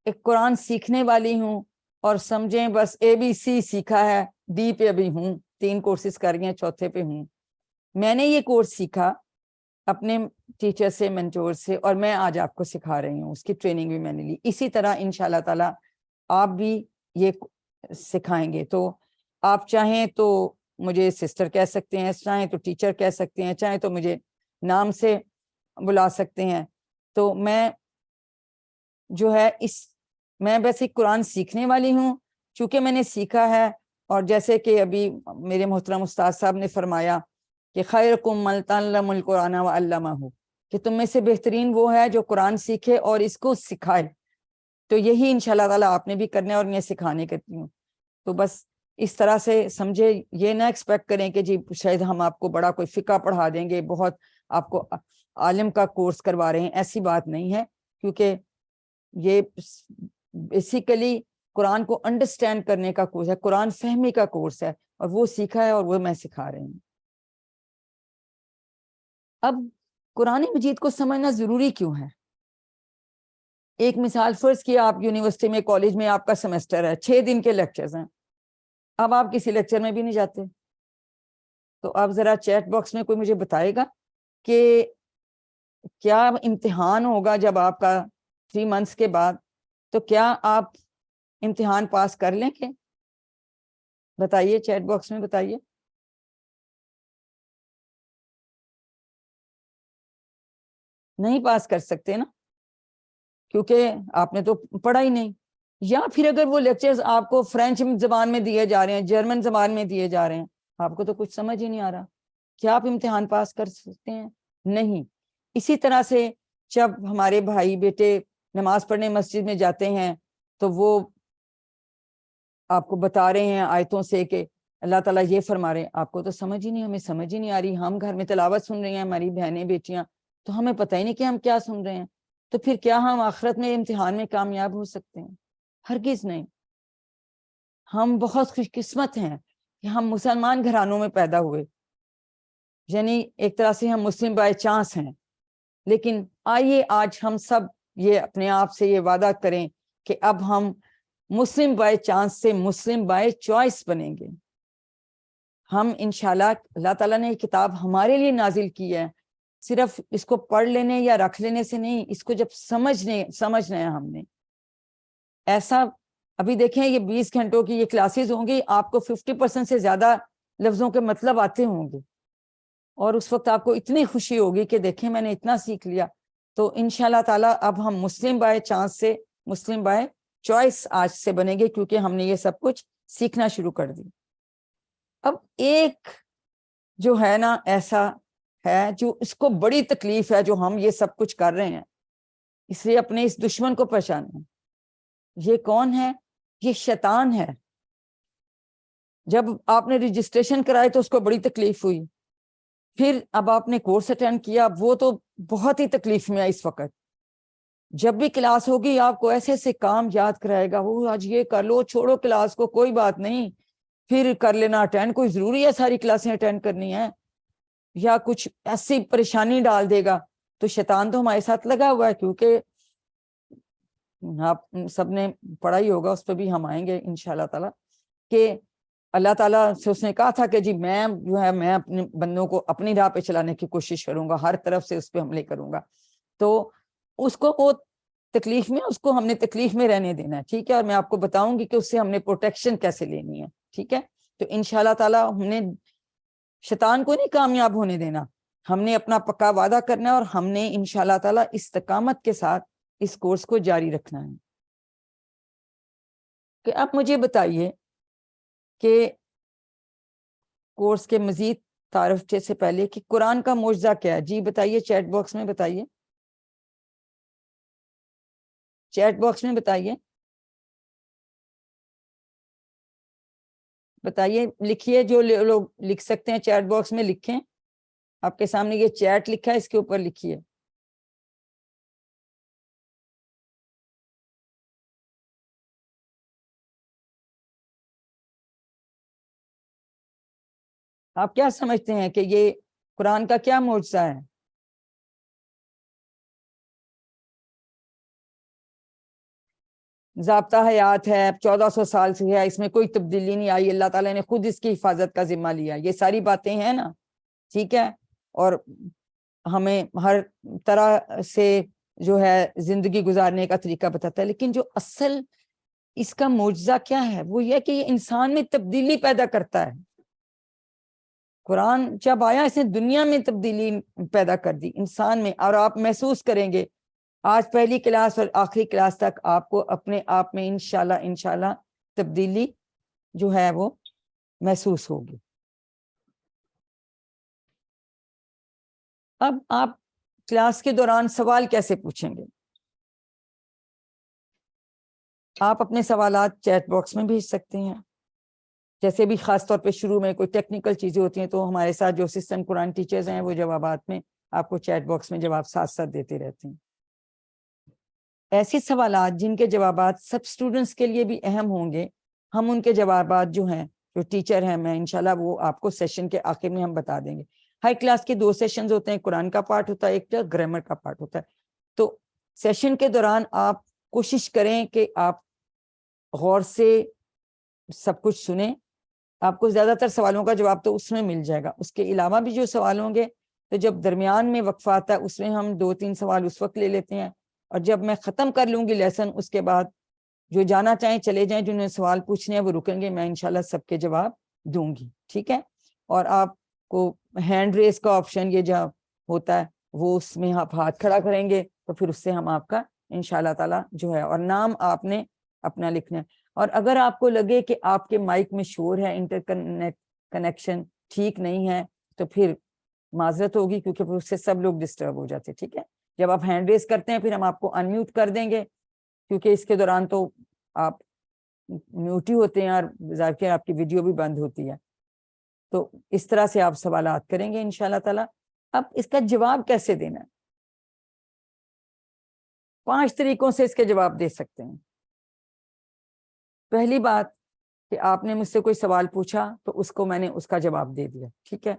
S2: ایک قرآن سیکھنے والی ہوں, اور سمجھیں بس ABC سیکھا ہے, D پہ ابھی ہوں, 3 کورسز کر رہی ہیں, 4تھے پہ ہوں. میں نے یہ کورس سیکھا اپنے ٹیچر سے, منٹور سے, اور میں آج آپ کو سکھا رہی ہوں. اس کی ٹریننگ بھی میں نے لی. اسی طرح انشاءاللہ تعالی آپ بھی یہ سکھائیں گے. تو آپ چاہیں تو مجھے سسٹر کہہ سکتے ہیں, چاہیں تو ٹیچر کہہ سکتے ہیں, چاہیں تو مجھے نام سے بلا سکتے ہیں. تو میں جو ہے میں بس ایک قرآن سیکھنے والی ہوں, چونکہ میں نے سیکھا ہے. اور جیسے کہ ابھی میرے محترم استاد صاحب نے فرمایا کہ خیرکم من تعلم القرآن وعلمہ, کہ تم میں سے بہترین وہ ہے جو قرآن سیکھے اور اس کو سکھائے. تو یہی انشاءاللہ تعالیٰ آپ نے بھی کرنے اور میں سکھانے کرتی ہوں. تو بس اس طرح سے سمجھے, یہ نہ ایکسپیکٹ کریں کہ جی شاید ہم آپ کو بڑا کوئی فقہ پڑھا دیں گے, بہت آپ کو عالم کا کورس کروا رہے ہیں, ایسی بات نہیں ہے. کیونکہ یہ بیسیکلی قرآن کو انڈرسٹینڈ کرنے کا کورس ہے, قرآن فہمی کا کورس ہے, اور وہ سیکھا ہے اور وہ میں سکھا رہی ہوں. اب قرآن مجید کو سمجھنا ضروری کیوں ہے؟ ایک مثال فرض کیا, آپ یونیورسٹی میں, کالج میں آپ کا سیمسٹر ہے, 6 دن کے لیکچرز ہیں, اب آپ کسی لیکچر میں بھی نہیں جاتے, تو آپ ذرا چیٹ باکس میں کوئی مجھے بتائے گا کہ کیا امتحان ہوگا جب آپ کا 3 منتھس کے بعد, تو کیا آپ امتحان پاس کر لیں گے؟ بتائیے چیٹ باکس میں بتائیے. نہیں پاس کر سکتے نا, کیونکہ آپ نے تو پڑھا ہی نہیں. یا پھر اگر وہ لیکچرز آپ کو فرینچ زبان میں دیے جا رہے ہیں, جرمن زبان میں دیے جا رہے ہیں, آپ کو تو کچھ سمجھ ہی نہیں آ رہا, کیا آپ امتحان پاس کر سکتے ہیں؟ نہیں. اسی طرح سے جب ہمارے بھائی بیٹے نماز پڑھنے مسجد میں جاتے ہیں, تو وہ آپ کو بتا رہے ہیں آیتوں سے کہ اللہ تعالیٰ یہ فرما رہے ہیں, آپ کو تو سمجھ ہی نہیں, ہمیں سمجھ ہی نہیں آ رہی. ہم گھر میں تلاوت سن رہے ہیں, ہماری بہنیں بیٹیاں, تو ہمیں پتہ ہی نہیں کہ ہم کیا سن رہے ہیں. تو پھر کیا ہم آخرت میں امتحان میں کامیاب ہو سکتے ہیں؟ ہرگز نہیں. ہم بہت خوش قسمت ہیں کہ ہم مسلمان گھرانوں میں پیدا ہوئے, یعنی ایک طرح سے ہم مسلم بائی چانس ہیں. لیکن آئیے آج ہم سب یہ اپنے آپ سے یہ وعدہ کریں کہ اب ہم مسلم بائی چانس سے مسلم بائی چوائس بنیں گے. ہم انشاءاللہ, اللہ تعالیٰ نے یہ کتاب ہمارے لیے نازل کی ہے, صرف اس کو پڑھ لینے یا رکھ لینے سے نہیں, اس کو جب سمجھنا ہے ہم نے. ایسا ابھی دیکھیں, یہ 20 گھنٹوں کی یہ کلاسز ہوں گی, آپ کو 50% سے زیادہ لفظوں کے مطلب آتے ہوں گے, اور اس وقت آپ کو اتنی خوشی ہوگی کہ دیکھیں میں نے اتنا سیکھ لیا. تو انشاءاللہ تعالیٰ اب ہم مسلم بائی چانس سے مسلم بائی چوائس آج سے بنیں گے, کیونکہ ہم نے یہ سب کچھ سیکھنا شروع کر دی. اب ایک جو ہے نا ایسا ہے جو اس کو بڑی تکلیف ہے جو ہم یہ سب کچھ کر رہے ہیں, اس لیے اپنے اس دشمن کو پہچانیں. یہ کون ہے؟ یہ شیطان ہے. جب آپ نے رجسٹریشن کرائے تو اس کو بڑی تکلیف ہوئی, پھر اب آپ نے کورس اٹینڈ کیا, وہ تو بہت ہی تکلیف میں ہے اس وقت. جب بھی کلاس ہوگی آپ کو ایسے ایسے کام یاد کرائے گا, وہ آج یہ کر لو, چھوڑو کلاس کو, کوئی بات نہیں, پھر کر لینا اٹینڈ, کوئی ضروری ہے ساری کلاسیں اٹینڈ کرنی ہے, یا کچھ ایسی پریشانی ڈال دے گا. تو شیطان تو ہمارے ساتھ لگا ہوا ہے, کیونکہ آپ سب نے پڑھا ہی ہوگا, اس پہ بھی ہم آئیں گے انشاءاللہ تعالیٰ, کہ اللہ تعالیٰ سے اس نے کہا تھا کہ جی میں جو ہے میں اپنے بندوں کو اپنی راہ پہ چلانے کی کوشش کروں گا, ہر طرف سے اس پہ حملے کروں گا. تو اس کو وہ تکلیف میں, اس کو ہم نے تکلیف میں رہنے دینا ہے, ٹھیک ہے. اور میں آپ کو بتاؤں گی کہ اس سے ہم نے پروٹیکشن کیسے لینی ہے, ٹھیک ہے. تو انشاءاللہ تعالیٰ ہم نے شیطان کو نہیں کامیاب ہونے دینا, ہم نے اپنا پکا وعدہ کرنا ہے, اور ہم نے انشاءاللہ تعالیٰ استقامت کے ساتھ اس کورس کو جاری رکھنا ہے. کہ اب مجھے بتائیے کہ کورس کے مزید تعارف سے پہلے کہ قرآن کا معجزہ کیا ہے. جی بتائیے, چیٹ باکس میں بتائیے, چیٹ باکس میں بتائیے, بتائیے, لکھیے, جو لوگ لکھ سکتے ہیں چیٹ باکس میں لکھیں. آپ کے سامنے یہ چیٹ لکھا ہے, اس کے اوپر لکھیے. آپ کیا سمجھتے ہیں کہ یہ قرآن کا کیا معجزہ ہے؟ ضابطہ حیات ہے, 1400 سال سے ہے, اس میں کوئی تبدیلی نہیں آئی, اللہ تعالیٰ نے خود اس کی حفاظت کا ذمہ لیا, یہ ساری باتیں ہیں نا, ٹھیک ہے. اور ہمیں ہر طرح سے جو ہے زندگی گزارنے کا طریقہ بتاتا ہے. لیکن جو اصل اس کا معجزہ کیا ہے؟ وہ یہ کہ یہ انسان میں تبدیلی پیدا کرتا ہے. قرآن جب آیا اس نے دنیا میں تبدیلی پیدا کر دی انسان میں. اور آپ محسوس کریں گے آج پہلی کلاس اور آخری کلاس تک آپ کو اپنے آپ میں انشاءاللہ تبدیلی جو ہے وہ محسوس ہوگی. اب آپ کلاس کے دوران سوال کیسے پوچھیں گے؟ آپ اپنے سوالات چیٹ باکس میں بھیج سکتے ہیں. جیسے بھی خاص طور پہ شروع میں کوئی ٹیکنیکل چیزیں ہوتی ہیں تو ہمارے ساتھ جو اسسٹنٹ قرآن ٹیچرز ہیں وہ جوابات میں آپ کو چیٹ باکس میں جواب ساتھ ساتھ دیتے رہتے ہیں. ایسے سوالات جن کے جوابات سب اسٹوڈنٹس کے لیے بھی اہم ہوں گے، ہم ان کے جوابات جو ہیں جو ٹیچر ہیں میں انشاءاللہ وہ آپ کو سیشن کے آخر میں ہم بتا دیں گے. ہر کلاس کے 2 سیشنز ہوتے ہیں، قرآن کا پارٹ ہوتا ہے، ایک گرامر کا پارٹ ہوتا ہے. تو سیشن کے دوران آپ کوشش کریں کہ آپ غور سے سب کچھ سنیں. آپ کو زیادہ تر سوالوں کا جواب تو اس میں مل جائے گا. اس کے علاوہ بھی جو سوال ہوں گے تو جب درمیان میں وقفہ آتا ہے اس میں ہم 2-3 سوال اس وقت لے لیتے ہیں. اور جب میں ختم کر لوں گی لیسن اس کے بعد جو جانا چاہیں چلے جائیں، جنہوں نے سوال پوچھنے ہیں وہ رکیں گے، میں انشاءاللہ سب کے جواب دوں گی. ٹھیک ہے؟ اور آپ کو ہینڈ ریز کا آپشن یہ جو ہوتا ہے وہ اس میں آپ ہاتھ کھڑا کریں گے تو پھر اس سے ہم آپ کا انشاءاللہ تعالی جو ہے، اور نام آپ نے اپنا لکھنا ہے. اور اگر آپ کو لگے کہ آپ کے مائک میں شور ہے، انٹر کنیکشن ٹھیک نہیں ہے تو پھر معذرت ہوگی کیونکہ پھر اس سے سب لوگ ڈسٹرب ہو جاتے. ٹھیک ہے؟ جب آپ ہینڈ ریز کرتے ہیں پھر ہم آپ کو انمیوٹ کر دیں گے کیونکہ اس کے دوران تو آپ میوٹ ہی ہوتے ہیں اور ظاہر کہ آپ کی ویڈیو بھی بند ہوتی ہے. تو اس طرح سے آپ سوالات کریں گے انشاءاللہ تعالی. اب اس کا جواب کیسے دینا ہے؟ 5 طریقوں سے اس کے جواب دے سکتے ہیں. پہلی بات کہ آپ نے مجھ سے کوئی سوال پوچھا تو اس کو میں نے اس کا جواب دے دیا. ٹھیک ہے؟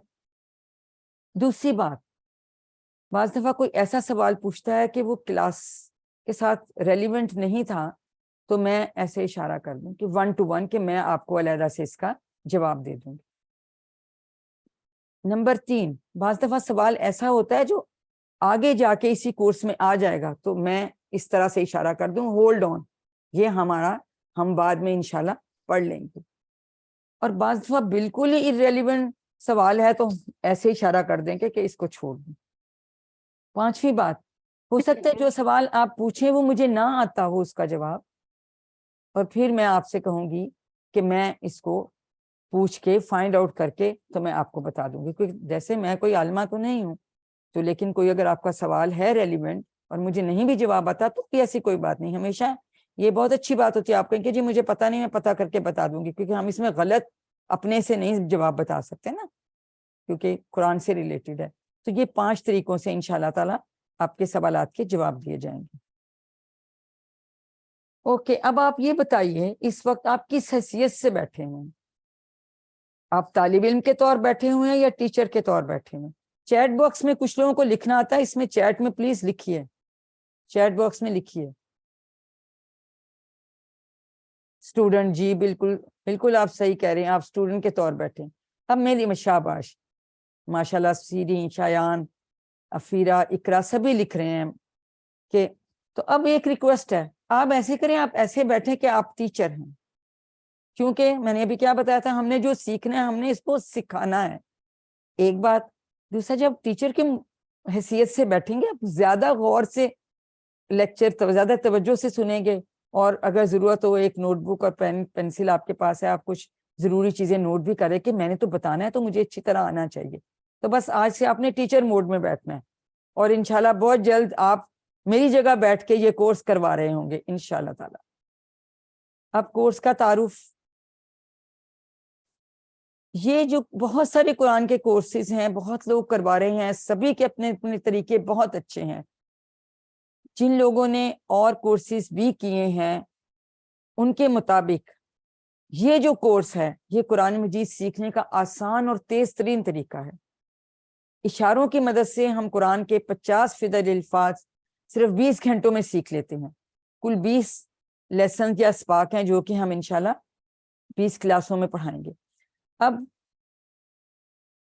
S2: دوسری بات، بعض دفعہ کوئی ایسا سوال پوچھتا ہے کہ وہ کلاس کے ساتھ ریلیونٹ نہیں تھا تو میں ایسے اشارہ کر دوں کہ 1 to 1 کہ میں آپ کو علیحدہ سے اس کا جواب دے دوں گی. نمبر 3، بعض دفعہ سوال ایسا ہوتا ہے جو آگے جا کے اسی کورس میں آ جائے گا تو میں اس طرح سے اشارہ کر دوں ہولڈ آن، یہ ہم بعد میں انشاءاللہ پڑھ لیں گے. اور بعض دفعہ بالکل ہی irrelevant سوال ہے تو ایسے اشارہ کر دیں کہ اس کو چھوڑ دیں. 5ویں بات، ہو سکتا ہے جو سوال آپ پوچھیں وہ مجھے نہ آتا ہو اس کا جواب، اور پھر میں آپ سے کہوں گی کہ میں اس کو پوچھ کے فائنڈ آؤٹ کر کے تو میں آپ کو بتا دوں گی. کیونکہ جیسے میں کوئی عالمہ تو نہیں ہوں تو لیکن کوئی اگر آپ کا سوال ہے ریلیونٹ اور مجھے نہیں بھی جواب آتا تو ایسی کوئی بات نہیں. ہمیشہ یہ بہت اچھی بات ہوتی ہے آپ کہیں کہ جی مجھے پتہ نہیں، میں پتہ کر کے بتا دوں گی، کیونکہ ہم اس میں غلط اپنے سے نہیں جواب بتا سکتے نا، کیونکہ قرآن سے ریلیٹڈ ہے. تو یہ 5 طریقوں سے انشاءاللہ تعالی آپ کے سوالات کے جواب دیے جائیں گے. اوکے، اب آپ یہ بتائیے اس وقت آپ کس حیثیت سے بیٹھے ہیں؟ آپ طالب علم کے طور بیٹھے ہوئے ہیں یا ٹیچر کے طور بیٹھے ہوئے ہیں؟ چیٹ باکس میں کچھ لوگوں کو لکھنا آتا ہے، اس میں چیٹ میں پلیز لکھیے، چیٹ باکس میں لکھیے. اسٹوڈنٹ، جی بالکل آپ صحیح کہہ رہے ہیں، آپ اسٹوڈنٹ کے طور بیٹھے ہیں. اب میری شاباش، ماشاءاللہ سیرین، شایان، افیرہ، اقرا سبھی لکھ رہے ہیں کہ تو اب ایک ریکویسٹ ہے، آپ ایسے کریں، آپ ایسے بیٹھیں کہ آپ ٹیچر ہیں، کیونکہ میں نے ابھی کیا بتایا تھا، ہم نے جو سیکھنا ہے ہم نے اس کو سکھانا ہے. ایک بات. دوسرا، جب ٹیچر کی حیثیت سے بیٹھیں گے آپ زیادہ غور سے لیکچر زیادہ توجہ سے سنیں گے، اور اگر ضرورت ہو ایک نوٹ بک اور پینسل آپ کے پاس ہے، آپ کچھ ضروری چیزیں نوٹ بھی کریں کہ میں نے تو بتانا ہے تو مجھے اچھی طرح آنا چاہیے. تو بس آج سے آپ نے ٹیچر موڈ میں بیٹھنا ہے، اور انشاءاللہ بہت جلد آپ میری جگہ بیٹھ کے یہ کورس کروا رہے ہوں گے انشاءاللہ تعالی. اب کورس کا تعارف، یہ جو بہت سارے قرآن کے کورسز ہیں بہت لوگ کروا رہے ہیں، سبھی کے اپنے اپنے طریقے بہت اچھے ہیں. جن لوگوں نے اور کورسز بھی کیے ہیں ان کے مطابق یہ جو کورس ہے یہ قرآن مجید سیکھنے کا آسان اور تیز ترین طریقہ ہے. اشاروں کی مدد سے ہم قرآن کے 50% الفاظ صرف 20 گھنٹوں میں سیکھ لیتے ہیں. کل 20 لیسن یا اسپاک ہیں جو کہ ہم انشاءاللہ 20 کلاسوں میں پڑھائیں گے. اب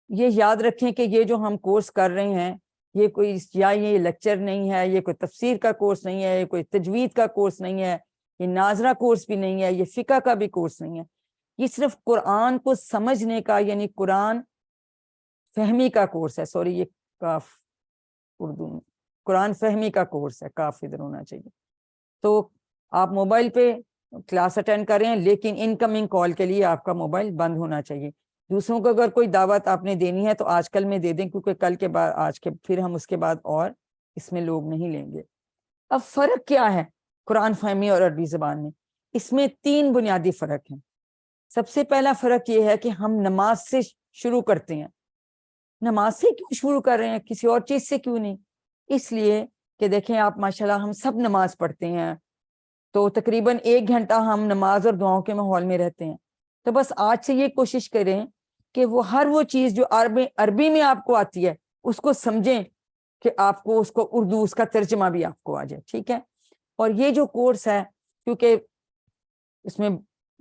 S2: یہ یاد رکھیں کہ یہ جو ہم کورس کر رہے ہیں یہ کوئی یا یہ لیکچر نہیں ہے، یہ کوئی تفسیر کا کورس نہیں ہے، یہ کوئی تجوید کا کورس نہیں ہے، یہ ناظرہ کورس بھی نہیں ہے، یہ فقہ کا بھی کورس نہیں ہے، یہ صرف قرآن کو سمجھنے کا یعنی قرآن فہمی کا کورس ہے. سوری یہ کاف اردو میں قرآن فہمی کا کورس ہے، کاف ادھر ہونا چاہیے. تو آپ موبائل پہ کلاس اٹینڈ کر رہے ہیں لیکن انکمنگ کال کے لیے آپ کا موبائل بند ہونا چاہیے. دوسروں کو اگر کوئی دعوت آپ نے دینی ہے تو آج کل میں دے دیں، کیونکہ کل کے بعد آج کے پھر ہم اس کے بعد اور اس میں لوگ نہیں لیں گے. اب فرق کیا ہے قرآن فہمی اور عربی زبان میں؟ اس میں 3 بنیادی فرق ہیں. سب سے پہلا فرق یہ ہے کہ ہم نماز سے شروع کرتے ہیں. نماز سے کیوں شروع کر رہے ہیں، کسی اور چیز سے کیوں نہیں؟ اس لیے کہ دیکھیں آپ ماشاءاللہ ہم سب نماز پڑھتے ہیں، تو تقریباً 1 گھنٹہ ہم نماز اور دعاؤں کے ماحول میں رہتے ہیں. تو بس آج سے یہ کوشش کریں کہ وہ چیز جو عربی میں آپ کو آتی ہے اس کو سمجھیں کہ آپ کو اس کو اردو اس کا ترجمہ بھی آپ کو آ جائے. ٹھیک ہے. اور یہ جو کورس ہے کیونکہ اس میں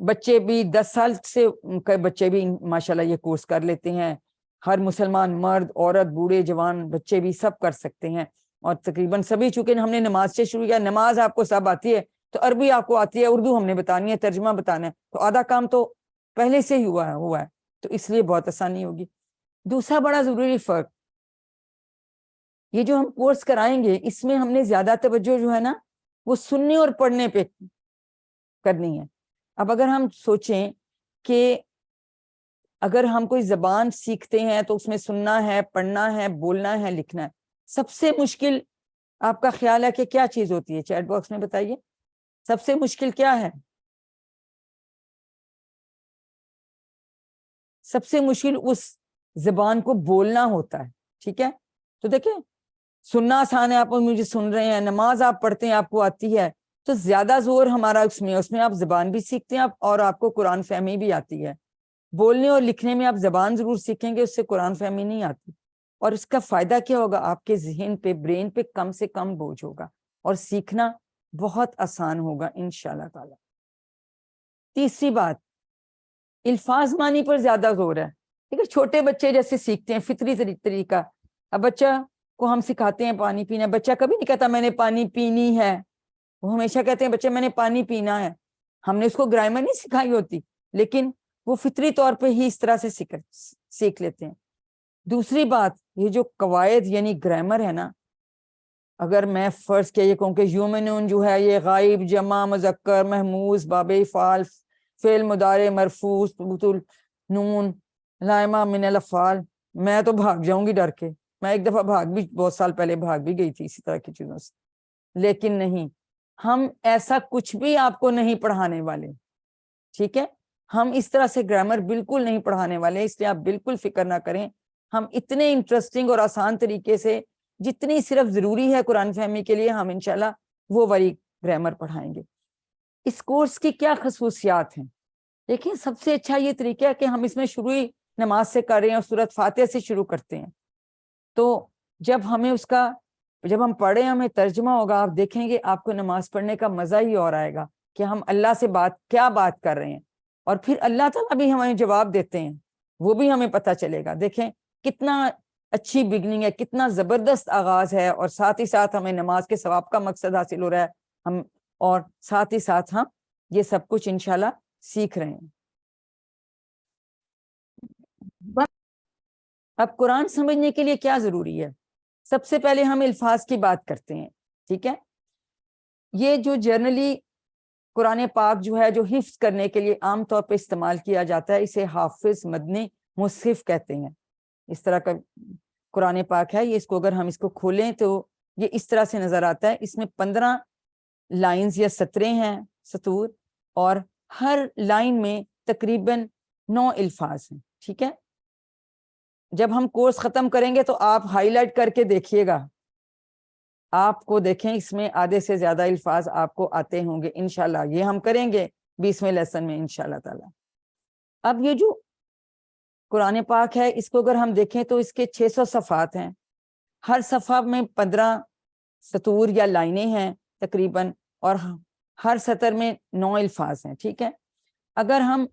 S2: بچے بھی 10 سال سے بچے بھی ماشاءاللہ یہ کورس کر لیتے ہیں. ہر مسلمان مرد عورت بوڑھے جوان بچے بھی سب کر سکتے ہیں. اور تقریباً سبھی، چونکہ ہم نے نماز سے شروع کیا، نماز آپ کو سب آتی ہے تو عربی آپ کو آتی ہے، اردو ہم نے بتانی ہے، ترجمہ بتانا ہے، تو آدھا کام تو پہلے سے ہی ہوا ہے تو اس لیے بہت آسانی ہوگی. دوسرا بڑا ضروری فرق، یہ جو ہم کورس کرائیں گے اس میں ہم نے زیادہ توجہ جو ہے نا وہ سننے اور پڑھنے پہ کرنی ہے. اب اگر ہم سوچیں کہ اگر ہم کوئی زبان سیکھتے ہیں تو اس میں سننا ہے، پڑھنا ہے، بولنا ہے، لکھنا ہے. سب سے مشکل آپ کا خیال ہے کہ کیا چیز ہوتی ہے؟ چیٹ باکس میں بتائیے سب سے مشکل کیا ہے؟ سب سے مشکل اس زبان کو بولنا ہوتا ہے. ٹھیک ہے. تو دیکھیں سننا آسان ہے، آپ مجھے سن رہے ہیں، نماز آپ پڑھتے ہیں آپ کو آتی ہے، تو زیادہ زور ہمارا اس میں آپ زبان بھی سیکھتے ہیں اور آپ کو قرآن فہمی بھی آتی ہے. بولنے اور لکھنے میں آپ زبان ضرور سیکھیں گے، اس سے قرآن فہمی نہیں آتی. اور اس کا فائدہ کیا ہوگا؟ آپ کے ذہن پہ برین پہ کم سے کم بوجھ ہوگا اور سیکھنا بہت آسان ہوگا انشاءاللہ تعالی. تیسری بات، الفاظ معنی پر زیادہ زور ہے. ٹھیک ہے. چھوٹے بچے جیسے سیکھتے ہیں فطری طریقہ. اب بچہ کو ہم سکھاتے ہیں پانی پینا، بچہ کبھی نہیں کہتا میں نے پانی پینی ہے، وہ ہمیشہ کہتے ہیں بچے میں نے پانی پینا ہے. ہم نے اس کو گرامر نہیں سکھائی ہوتی لیکن وہ فطری طور پہ ہی اس طرح سے سیکھ لیتے ہیں. دوسری بات، یہ جو قواعد یعنی گرامر ہے نا، اگر میں فرض کیا یہ کہوں کہ یومنون جو ہے یہ غائب، جمع، مذکر، محموز، باب فعل، فعل مضارع مرفوع، ثبوت نون، لائمہ من الافعال، میں تو بھاگ جاؤں گی ڈر کے. میں ایک دفعہ بہت سال پہلے بھاگ بھی گئی تھی اسی طرح کی چیزوں سے. لیکن نہیں، ہم ایسا کچھ بھی آپ کو نہیں پڑھانے والے. ٹھیک ہے. ہم اس طرح سے گرامر بالکل نہیں پڑھانے والے، اس لیے آپ بالکل فکر نہ کریں. ہم اتنے انٹرسٹنگ اور آسان طریقے سے جتنی صرف ضروری ہے قرآن فہمی کے لیے ہم انشاءاللہ وہ والی گرامر پڑھائیں گے. اس کورس کی کیا خصوصیات ہیں؟ دیکھیں سب سے اچھا یہ طریقہ ہے کہ ہم اس میں شروع ہی نماز سے کر رہے ہیں اور سورۃ فاتحہ سے شروع کرتے ہیں. تو جب ہم پڑھیں ہمیں ترجمہ ہوگا، آپ دیکھیں گے آپ کو نماز پڑھنے کا مزہ ہی اور آئے گا کہ ہم اللہ سے کیا بات کر رہے ہیں، اور پھر اللہ تعالیٰ بھی ہمیں جواب دیتے ہیں، وہ بھی ہمیں پتہ چلے گا. دیکھیں کتنا اچھی بگننگ ہے، کتنا زبردست آغاز ہے، اور ساتھ ہی ساتھ ہمیں نماز کے ثواب کا مقصد حاصل ہو رہا ہے اور ساتھ ہی ساتھ ہم یہ سب کچھ انشاءاللہ سیکھ رہے ہیں. اب قرآن سمجھنے کے لیے کیا ضروری ہے؟ سب سے پہلے ہم الفاظ کی بات کرتے ہیں. ٹھیک ہے. یہ جو جرنلی قرآن پاک جو ہے جو حفظ کرنے کے لیے عام طور پہ استعمال کیا جاتا ہے، اسے حافظ مدنی مصحف کہتے ہیں. اس طرح کا قرآن پاک ہے یہ. اس کو اگر ہم اس کو کھولیں تو یہ اس طرح سے نظر آتا ہے. اس میں 15 لائنز یا سطریں ہیں، سطور، اور ہر لائن میں تقریباً 9 الفاظ ہیں. ٹھیک ہے. جب ہم کورس ختم کریں گے تو آپ ہائی لائٹ کر کے دیکھیے گا، آپ کو دیکھیں اس میں آدھے سے زیادہ الفاظ آپ کو آتے ہوں گے انشاءاللہ. یہ ہم کریں گے 20ویں لیسن میں انشاءاللہ تعالی. اب یہ جو قرآن پاک ہے اس کو اگر ہم دیکھیں تو اس کے 600 صفحات ہیں. ہر صفحہ میں 15 سطور یا لائنیں ہیں تقریباً، اور ہر سطر میں 9 الفاظ ہیں. ٹھیک ہے. اگر ہم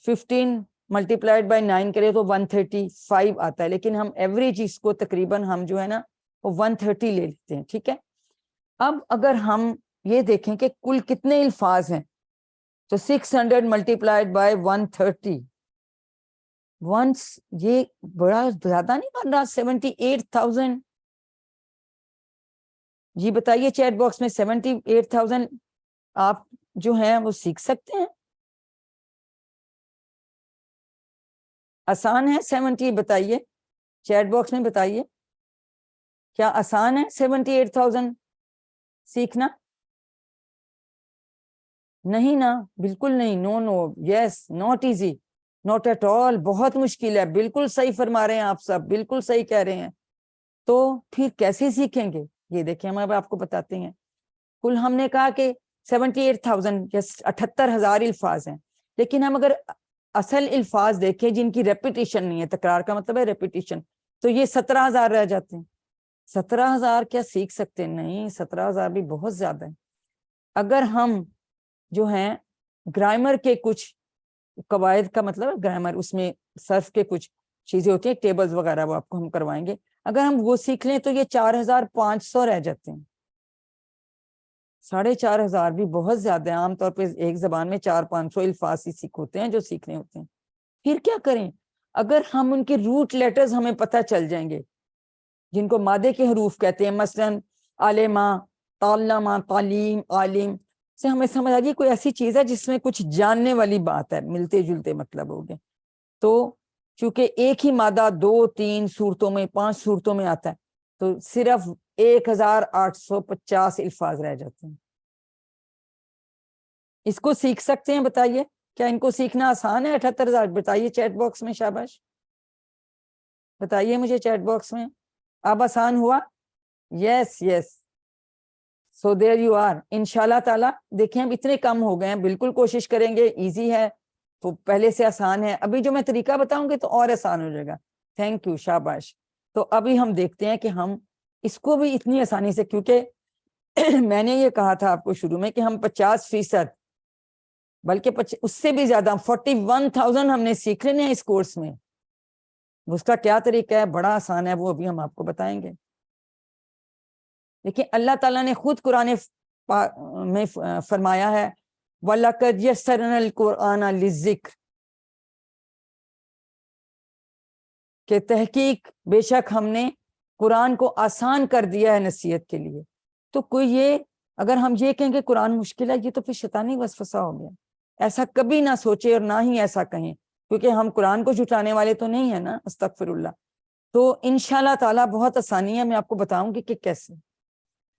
S2: 15 ملٹیپلائڈ بائی 9 کریں تو 135 آتا ہے، لیکن ہم ایوریج اس کو تقریباً ہم جو ہے نا وہ 130 لے لیتے ہیں. ٹھیک ہے. اب اگر ہم یہ دیکھیں کہ کل کتنے الفاظ ہیں. تو 600 ملٹیپلائڈ بائی 130 ونس، یہ بڑا زیادہ نہیں بن رہا؟ 78,000. جی بتائیے چیٹ باکس میں، 78,000 آپ جو ہیں وہ سیکھ سکتے ہیں؟ آسان ہے 70؟ بتائیے چیٹ باکس میں، بتائیے کیا آسان ہے 78,000 سیکھنا؟ نہیں نا، بالکل نہیں. No no, yes, not easy, not at all. بہت مشکل ہے. بالکل صحیح فرما رہے ہیں آپ سب، بالکل صحیح کہہ رہے ہیں. تو پھر کیسے سیکھیں گے؟ یہ دیکھیں ہم اب آپ کو بتاتے ہیں. کل ہم نے کہا کہ 78,000 یا 78,000 الفاظ ہیں، لیکن ہم اگر اصل الفاظ دیکھیں جن کی ریپیٹیشن نہیں ہے، تکرار کا مطلب ہے ریپیٹیشن، تو یہ 17,000 رہ جاتے ہیں. 17,000 کیا سیکھ سکتے ہیں؟ نہیں، 17,000 بھی بہت زیادہ ہے. اگر ہم جو ہیں گرامر کے کچھ قواعد کا مطلب ہے گرامر، اس میں صرف کے کچھ چیزیں ہوتی ہیں، ٹیبلز وغیرہ، وہ آپ کو ہم کروائیں گے. اگر ہم وہ سیکھ لیں تو یہ 4,500 رہ جاتے ہیں. 4,500 بھی بہت زیادہ ہے. عام طور پہ ایک زبان میں 400-500 الفاظ ہی ہوتے ہیں جو سیکھنے ہوتے ہیں. پھر کیا کریں؟ اگر ہم ان کے روٹ لیٹرز ہمیں پتہ چل جائیں گے، جن کو مادے کے حروف کہتے ہیں، مثلاً عالمہ، تعلمہ، تعلیم، عالم، سے ہمیں سمجھ آ گئی کوئی ایسی چیز ہے جس میں کچھ جاننے والی بات ہے، ملتے جلتے مطلب ہو گئے. تو چونکہ ایک ہی مادہ 2-3 صورتوں میں، 5 صورتوں میں آتا ہے، تو صرف 1,850 الفاظ رہ جاتے ہیں. اس کو سیکھ سکتے ہیں؟ بتائیے کیا ان کو سیکھنا آسان ہے 78,000؟ بتائیے چیٹ باکس میں، شاباش بتائیے مجھے چیٹ باکس میں. اب آسان ہوا؟ یس یس. سو دیر یو آر. انشاءاللہ تعالیٰ دیکھیں اب اتنے کم ہو گئے ہیں، بالکل کوشش کریں گے. ایزی ہے تو پہلے سے آسان ہے. ابھی جو میں طریقہ بتاؤں گی تو اور آسان ہو جائے گا. تھینک یو، شاباش. تو ابھی ہم دیکھتے ہیں کہ ہم اس کو بھی اتنی آسانی سے، کیونکہ میں نے یہ کہا تھا آپ کو شروع میں کہ ہم 50%، بلکہ اس سے بھی زیادہ 41,000 ہم نے سیکھ لینے ہیں اس کورس میں. اس کا کیا طریقہ ہے؟ بڑا آسان ہے، وہ ابھی ہم آپ کو بتائیں گے. دیکھیں اللہ تعالیٰ نے خود قرآن میں فرمایا ہے وَلَقَدْ يَسَّرْنَا الْقُرْآنَ لِلذِّكْرِ، کہ تحقیق بے شک ہم نے قرآن کو آسان کر دیا ہے نصیحت کے لیے. تو کوئی یہ اگر ہم یہ کہیں کہ قرآن مشکل ہے، یہ تو پھر شیطانی وسوسہ ہو گیا. ایسا کبھی نہ سوچے اور نہ ہی ایسا کہیں، کیونکہ ہم قرآن کو جھٹانے والے تو نہیں ہیں نا، استغفر اللہ. تو انشاءاللہ تعالیٰ بہت آسانی ہے، میں آپ کو بتاؤں گی کہ کیسے.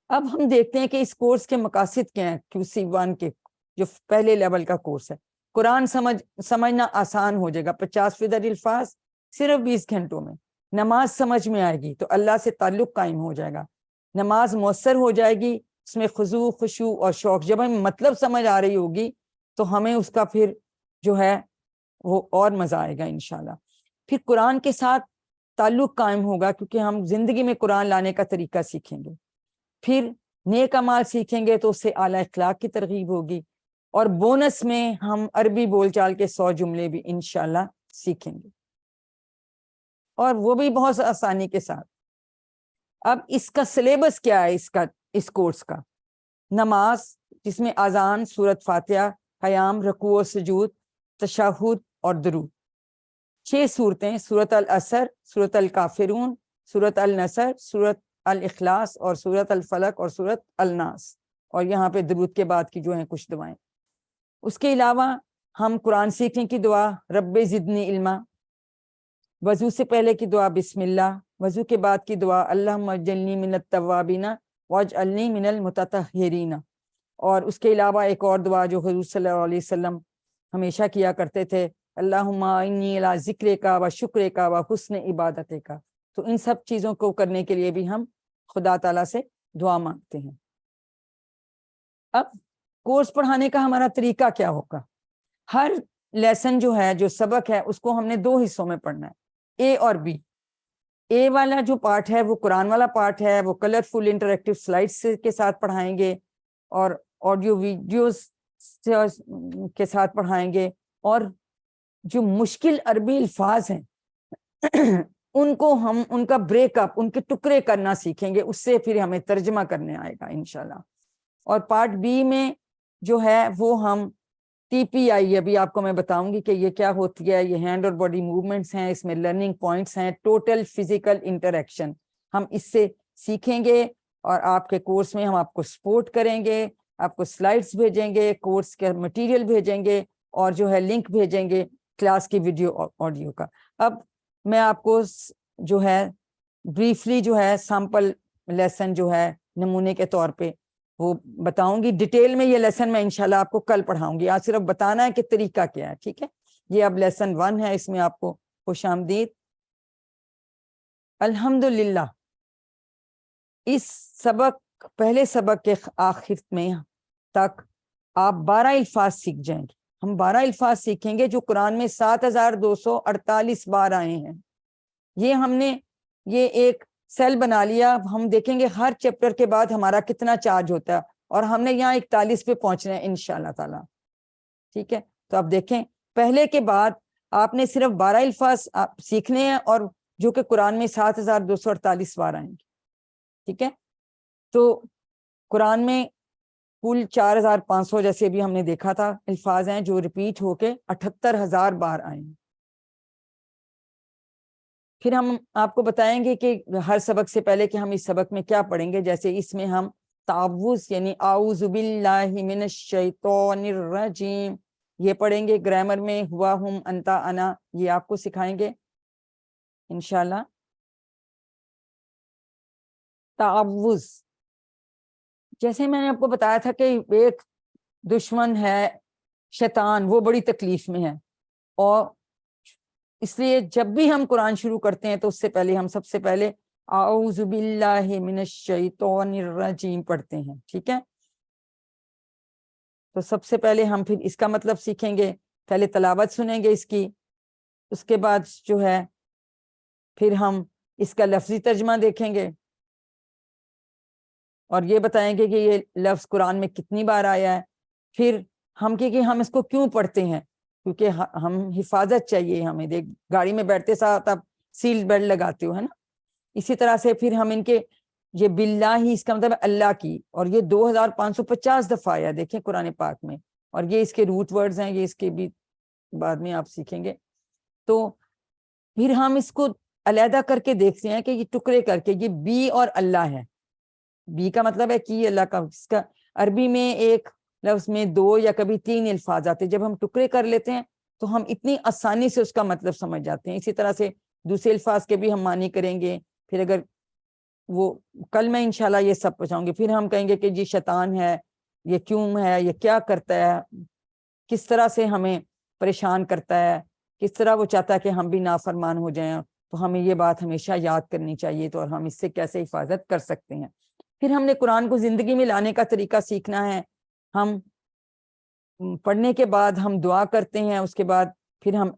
S2: اب ہم دیکھتے ہیں کہ اس کورس کے مقاصد کیا ہیں. QC1 کے جو پہلے لیول کا کورس ہے، قرآن سمجھنا آسان ہو جائے گا. 50% الفاظ صرف 20 گھنٹوں میں. نماز سمجھ میں آئے گی تو اللہ سے تعلق قائم ہو جائے گا. نماز مؤثر ہو جائے گی، اس میں خضوع، خشوع اور شوق. جب ہمیں مطلب سمجھ آ رہی ہوگی تو ہمیں اس کا پھر جو ہے وہ اور مزہ آئے گا انشاءاللہ. پھر قرآن کے ساتھ تعلق قائم ہوگا، کیونکہ ہم زندگی میں قرآن لانے کا طریقہ سیکھیں گے. پھر نیک اعمال سیکھیں گے تو اس سے اعلیٰ اخلاق کی ترغیب ہوگی. اور بونس میں ہم عربی بول چال کے 100 جملے بھی انشاءاللہ سیکھیں گے، اور وہ بھی بہت آسانی کے ساتھ. اب اس کا سلیبس کیا ہے اس کورس کا؟ نماز، جس میں اذان، سورۃ فاتحہ، قیام، رکوع و سجود، تشہد اور درود. 6 صورتیں، سورۃ العصر، سورۃ الکافرون، سورۃ النصر، سورۃ الاخلاص اور سورۃ الفلق اور سورۃ الناس. اور یہاں پہ درود کے بعد کی جو ہیں کچھ دعائیں. اس کے علاوہ ہم قرآن سیکھنے کی دعا رب زدنی علما، وضو سے پہلے کی دعا بسم اللہ، وضو کے بعد کی دعا اللہم اجعلنی من التوابین واجعلنی من المتطہرین. اور اس کے علاوہ ایک اور دعا جو حضور صلی اللہ علیہ وسلم ہمیشہ کیا کرتے تھے، اللہم انی علی ذکرک و شکرک و حسن عبادتک. تو ان سب چیزوں کو کرنے کے لیے بھی ہم خدا تعالیٰ سے دعا مانگتے ہیں. اب کورس پڑھانے کا ہمارا طریقہ کیا ہوگا؟ ہر لیسن جو ہے، جو سبق ہے، اس کو ہم نے 2 حصوں میں پڑھنا ہے، اے اور بی. اے والا جو پارٹ ہے وہ قرآن والا پارٹ ہے، وہ کلرفل انٹریکٹیو سلائڈس کے ساتھ پڑھائیں گے اور آڈیو ویڈیوز کے ساتھ پڑھائیں گے. اور جو مشکل عربی الفاظ ہیں ان کو ہم ان کا بریک اپ، ان کے ٹکڑے کرنا سیکھیں گے. اس سے پھر ہمیں ترجمہ کرنے آئے گا انشاءاللہ. اور پارٹ بی میں جو ہے وہ ہم ٹی پی آئی ابھی آپ کو میں بتاؤں گی کہ یہ کیا ہوتی ہے. یہ ہینڈ اور باڈی موومنٹس ہیں, اس میں لرننگ پوائنٹس ہیں, ٹوٹل فزیکل انٹریکشن ہم اس سے سیکھیں گے, اور آپ کے کورس میں ہم آپ کو سپورٹ کریں گے, آپ کو سلائڈز بھیجیں گے, کورس کا مٹیریل بھیجیں گے, اور جو ہے لنک بھیجیں گے کلاس کی ویڈیو آڈیو کا. اب میں آپ کو جو ہے بریفلی جو ہے سیمپل لیسن جو ہے نمونے کے طور پہ وہ بتاؤں گی. ڈیٹیل میں یہ لیسن میں انشاءاللہ آپ کو کل پڑھاؤں گی, آج صرف بتانا ہے کہ طریقہ کیا ہے. ٹھیک ہے, یہ اب لیسن 1 ہے, اس میں آپ کو خوش آمدید. الحمدللہ اس سبق پہلے سبق کے آخر میں تک آپ 12 الفاظ سیکھ جائیں گے. ہم 12 الفاظ سیکھیں گے جو قرآن میں 7248 بار آئے ہیں. یہ ہم نے یہ ایک سیل بنا لیا, ہم دیکھیں گے ہر چیپٹر کے بعد ہمارا کتنا چارج ہوتا ہے, اور ہم نے یہاں 41 پہ پہنچنا ہے انشاءاللہ تعالی. ٹھیک ہے, تو اب دیکھیں پہلے کے بعد آپ نے صرف 12 الفاظ سیکھنے ہیں, اور جو کہ قرآن میں 7248 بار آئیں گے. ٹھیک ہے, تو قرآن میں کل 4500 جیسے بھی ہم نے دیکھا تھا الفاظ ہیں جو ریپیٹ ہو کے 78000 بار آئے ہیں. پھر ہم آپ کو بتائیں گے کہ ہر سبق سے پہلے کہ ہم اس سبق میں کیا پڑھیں گے. جیسے اس میں ہم تعوذ یعنی اعوذ باللہ من الشیطان الرجیم یہ پڑھیں گے. گرامر میں ہوا ہم انتا انا یہ آپ کو سکھائیں گے انشاءاللہ. تعوذ جیسے میں نے آپ کو بتایا تھا کہ ایک دشمن ہے شیطان, وہ بڑی تکلیف میں ہے, اور اس لیے جب بھی ہم قرآن شروع کرتے ہیں تو اس سے پہلے ہم سب سے پہلے اعوذ باللہ من الشیطان الرجیم پڑھتے ہیں. ٹھیک ہے, تو سب سے پہلے ہم پھر اس کا مطلب سیکھیں گے, پہلے تلاوت سنیں گے اس کی, اس کے بعد جو ہے پھر ہم اس کا لفظی ترجمہ دیکھیں گے, اور یہ بتائیں گے کہ یہ لفظ قرآن میں کتنی بار آیا ہے. پھر ہم کہ ہم اس کو کیوں پڑھتے ہیں, کیونکہ ہم حفاظت چاہیے ہمیں. دیکھ گاڑی میں بیٹھتے ساتھ آپ سیٹ بیلٹ لگاتے ہو ہے نا, اسی طرح سے پھر ہم ان کے یہ باللہ ہی اس کا مطلب اللہ کی, اور یہ 2550 دفعہ آیا دیکھیں قرآن پاک میں, اور یہ اس کے روٹ ورڈز ہیں, یہ اس کے بھی بعد میں آپ سیکھیں گے. تو پھر ہم اس کو علیحدہ کر کے دیکھتے ہیں کہ یہ ٹکڑے کر کے یہ بی اور اللہ ہے. بی کا مطلب ہے کہ اللہ کا, اس کا عربی میں ایک لفظ میں 2 یا کبھی 3 الفاظ آتے ہیں. جب ہم ٹکڑے کر لیتے ہیں تو ہم اتنی آسانی سے اس کا مطلب سمجھ جاتے ہیں. اسی طرح سے دوسرے الفاظ کے بھی ہم معنی کریں گے. پھر اگر وہ کل میں انشاءاللہ یہ سب پہنچاؤں گی. پھر ہم کہیں گے کہ جی شیطان ہے, یہ کیوں ہے, یہ کیا کرتا ہے, کس طرح سے ہمیں پریشان کرتا ہے, کس طرح وہ چاہتا ہے کہ ہم بھی نافرمان ہو جائیں, تو ہمیں یہ بات ہمیشہ یاد کرنی چاہیے, تو اور ہم اس سے کیسے حفاظت کر سکتے ہیں. پھر ہم نے قرآن کو زندگی میں لانے کا طریقہ سیکھنا ہے. ہم پڑھنے کے بعد ہم دعا کرتے ہیں, اس کے بعد پھر ہم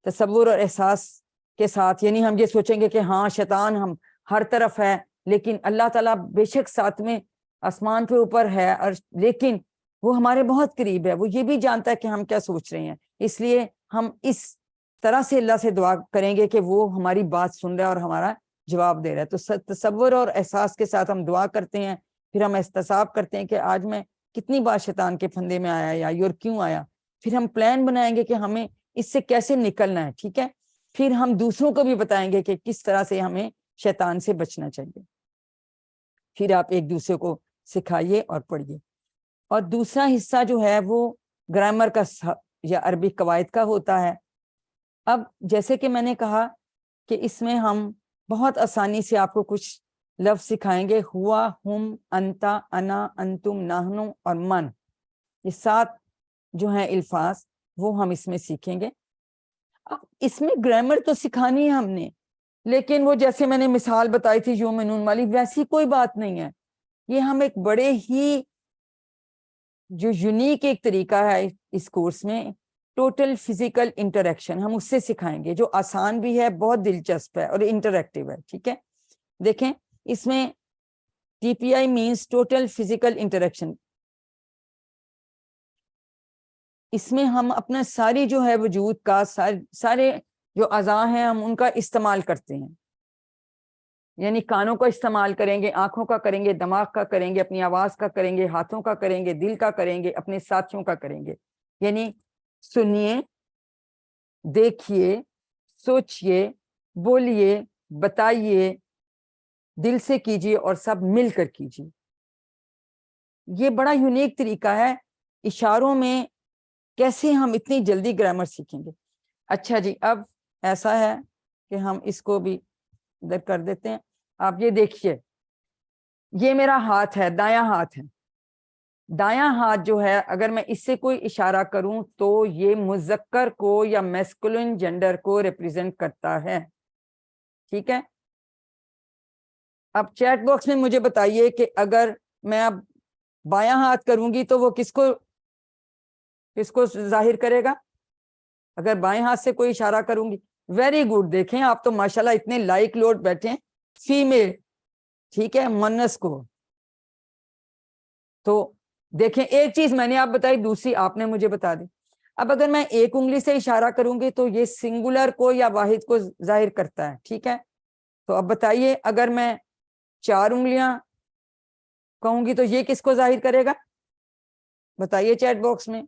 S2: تصور اور احساس کے ساتھ, یعنی ہم یہ سوچیں گے کہ ہاں شیطان ہم ہر طرف ہے, لیکن اللہ تعالیٰ بے شک ساتھ میں آسمان پہ اوپر ہے, اور لیکن وہ ہمارے بہت قریب ہے, وہ یہ بھی جانتا ہے کہ ہم کیا سوچ رہے ہیں. اس لیے ہم اس طرح سے اللہ سے دعا کریں گے کہ وہ ہماری بات سن رہا ہے اور ہمارا جواب دے رہا ہے. تو تصور اور احساس کے ساتھ ہم دعا کرتے ہیں. پھر ہم احتساب کرتے ہیں کہ آج میں کتنی بار شیطان کے پھندے میں آیا اور کیوں آیا. پھر ہم پلان بنائیں گے کہ ہمیں اس سے کیسے نکلنا ہے. ٹھیک ہے, پھر ہم دوسروں کو بھی بتائیں گے کہ کس طرح سے ہمیں شیطان سے بچنا چاہیے. پھر آپ ایک دوسرے کو سکھائیے اور پڑھیے. اور دوسرا حصہ جو ہے وہ گرامر کا یا عربی قواعد کا ہوتا ہے. اب جیسے کہ میں نے کہا کہ اس میں ہم بہت آسانی سے آپ کو کچھ لفظ سکھائیں گے. ہوا, ہم, انتا, انا, انتم, نحنو اور من, یہ 7 جو ہیں الفاظ وہ ہم اس میں سیکھیں گے. اب اس میں گرامر تو سکھانی ہے ہم نے, لیکن وہ جیسے میں نے مثال بتائی تھی یومنون والی, ویسی کوئی بات نہیں ہے. یہ ہم ایک بڑے ہی جو یونیک ایک طریقہ ہے اس کورس میں, ٹوٹل فزیکل انٹریکشن, ہم اس سے سکھائیں گے, جو آسان بھی ہے, بہت دلچسپ ہے اور انٹریکٹیو ہے. ٹھیک ہے, دیکھیں اس میں T P I means total physical interaction. اس میں ہم اپنا ساری جو ہے وجود کا سارے جو اعضاء ہیں ہم ان کا استعمال کرتے ہیں. یعنی کانوں کا استعمال کریں گے، آنکھوں کا کریں گے، دماغ کا کریں گے، اپنی آواز کا کریں گے، ہاتھوں کا کریں گے، دل کا کریں گے، اپنے ساتھیوں کا کریں گے. یعنی سنیے، دیکھیے، سوچئے، بولیے، بتائیے، دل سے کیجیے اور سب مل کر کیجیے. یہ بڑا یونیک طریقہ ہے اشاروں میں. کیسے ہم اتنی جلدی گرامر سیکھیں گے؟ اچھا جی، اب ایسا ہے کہ ہم اس کو بھی ادھر کر دیتے ہیں. آپ یہ دیکھیے، یہ میرا ہاتھ ہے، دایاں ہاتھ ہے. دایاں ہاتھ جو ہے، اگر میں اس سے کوئی اشارہ کروں تو یہ مذکر کو یا میسکولن جینڈر کو ریپریزنٹ کرتا ہے. ٹھیک ہے. اب چیٹ باکس میں مجھے بتائیے کہ اگر میں اب بایاں ہاتھ کروں گی تو وہ کس کو ظاہر کرے گا؟ اگر بائیں ہاتھ سے کوئی اشارہ کروں گی. Very good. دیکھیں آپ تو ماشاءاللہ اتنے لائک لوڈ بیٹھے ہیں. فیمیل. ٹھیک ہے، مونس کو. تو دیکھیں، ایک چیز میں نے آپ بتائی، دوسری آپ نے مجھے بتا دی. اب اگر میں ایک انگلی سے اشارہ کروں گی تو یہ سنگولر کو یا واحد کو ظاہر کرتا ہے. ٹھیک ہے. تو اب بتائیے، اگر میں 4 انگلیاں کہوں گی تو یہ کس کو ظاہر کرے گا؟ بتائیے چیٹ باکس میں.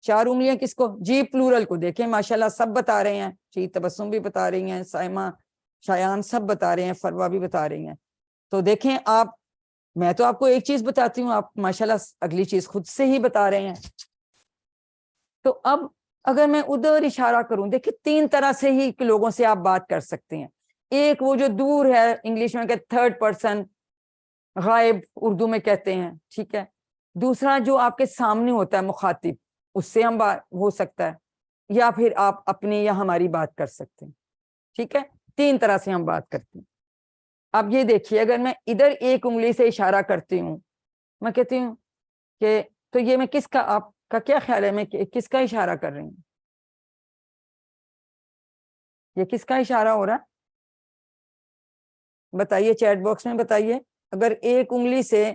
S2: 4 انگلیاں کس کو؟ جی پلورل کو. دیکھیں ماشاءاللہ سب بتا رہے ہیں. جی تبسم بھی بتا رہی ہیں، سائمہ، شایان سب بتا رہے ہیں، فروا بھی بتا رہی ہیں. تو دیکھیں آپ، میں تو آپ کو ایک چیز بتاتی ہوں، آپ ماشاءاللہ اگلی چیز خود سے ہی بتا رہے ہیں. تو اب اگر میں ادھر اشارہ کروں، دیکھیں 3 طرح سے ہی لوگوں سے آپ بات کر سکتے ہیں. ایک وہ جو دور ہے، انگلش میں کہتے 3rd پرسن، غائب اردو میں کہتے ہیں. ٹھیک ہے. دوسرا جو آپ کے سامنے ہوتا ہے، مخاطب، اس سے ہم بات ہو سکتا ہے، یا پھر آپ اپنی یا ہماری بات کر سکتے ہیں. ٹھیک ہے. 3 طرح سے ہم بات کرتے ہیں. اب یہ دیکھیے، اگر میں ادھر ایک انگلی سے اشارہ کرتی ہوں، میں کہتی ہوں کہ تو یہ میں کس کا، آپ کا کیا خیال ہے میں کس کا اشارہ کر رہی ہوں؟ یہ کس کا اشارہ ہو رہا ہے؟ بتائیے چیٹ باکس میں بتائیے. اگر ایک انگلی سے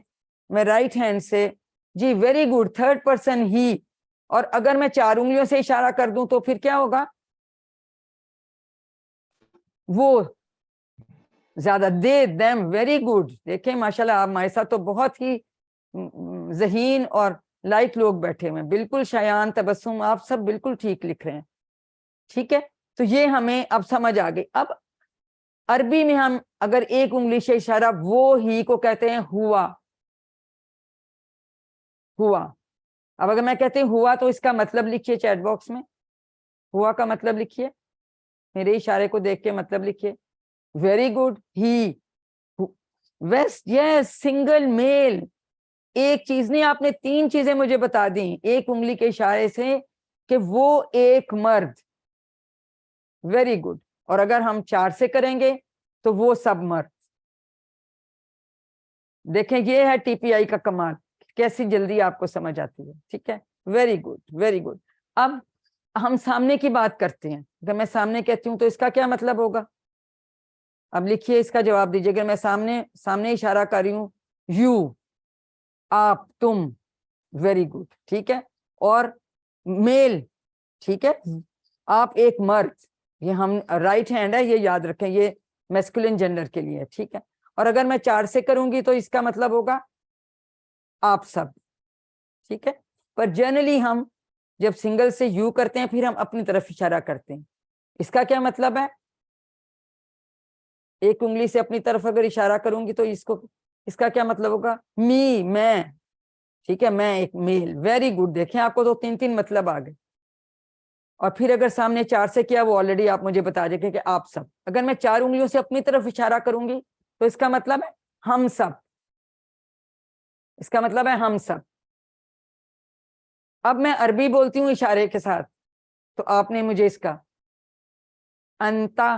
S2: میں رائٹ ہینڈ سے، جی very good, 3rd person he. اور اگر میں 4 انگلیوں سے اشارہ کر دوں تو پھر کیا ہوگا؟ وہ زیادہ. دے، دیم. Very good. دیکھیں ماشاءاللہ آپ مائسا تو بہت ہی ذہین اور لائٹ لوگ بیٹھے ہوئے ہیں. بالکل شایان، تبسم، آپ سب بالکل ٹھیک لکھ رہے ہیں. ٹھیک ہے. تو یہ ہمیں اب سمجھ آ گئی. اب عربی میں ہم اگر ایک انگلی سے اشارہ، وہ ہی کو کہتے ہیں ہوا. ہوا. اب اگر میں کہتے ہیں ہوا تو اس کا مطلب لکھیے چیٹ باکس میں. ہوا کا مطلب لکھیے، میرے اشارے کو دیکھ کے مطلب لکھیے. Very good. He. West. Yes. Single male. ایک چیز نہیں، آپ نے 3 چیزیں مجھے بتا دیں ایک انگلی کے اشارے سے، کہ وہ ایک مرد. Very good. اور اگر ہم 4 سے کریں گے تو وہ سب مرد. دیکھیں یہ ہے ٹی پی آئی کا کمال، کیسی جلدی آپ کو سمجھ آتی ہے. ٹھیک ہے. Very good, very good. اب ہم سامنے کی بات کرتے ہیں. اگر میں سامنے کہتی ہوں تو اس کا کیا مطلب ہوگا؟ اب لکھیے، اس کا جواب دیجیے. اگر میں سامنے اشارہ کر رہی ہوں، یو، آپ، تم. Very good. ٹھیک ہے. اور میل. ٹھیک ہے. آپ ایک مرد. یہ ہم رائٹ ہینڈ ہے، یہ یاد رکھیں، یہ میسکولن جینڈر کے لیے. ٹھیک ہے. اور اگر میں 4 سے کروں گی تو اس کا مطلب ہوگا آپ سب. ٹھیک ہے. پر جنرلی ہم جب سنگل سے یو کرتے ہیں پھر ہم اپنی طرف اشارہ کرتے ہیں. اس کا کیا مطلب ہے؟ ایک انگلی سے اپنی طرف اگر اشارہ کروں گی تو اس کا کیا مطلب ہوگا؟ می، میں. ٹھیک ہے. میں ایک میل. Very good. دیکھیں آپ کو تو 3 مطلب آ گئے. اور پھر اگر سامنے 4 سے کیا، وہ آلریڈی آپ مجھے بتا دیں کہ آپ سب. اگر میں 4 انگلیوں سے اپنی طرف اشارہ کروں گی تو اس کا مطلب ہے ہم سب. اس کا مطلب ہے ہم سب. اب میں عربی بولتی ہوں اشارے کے ساتھ، تو آپ نے مجھے اس کا انتا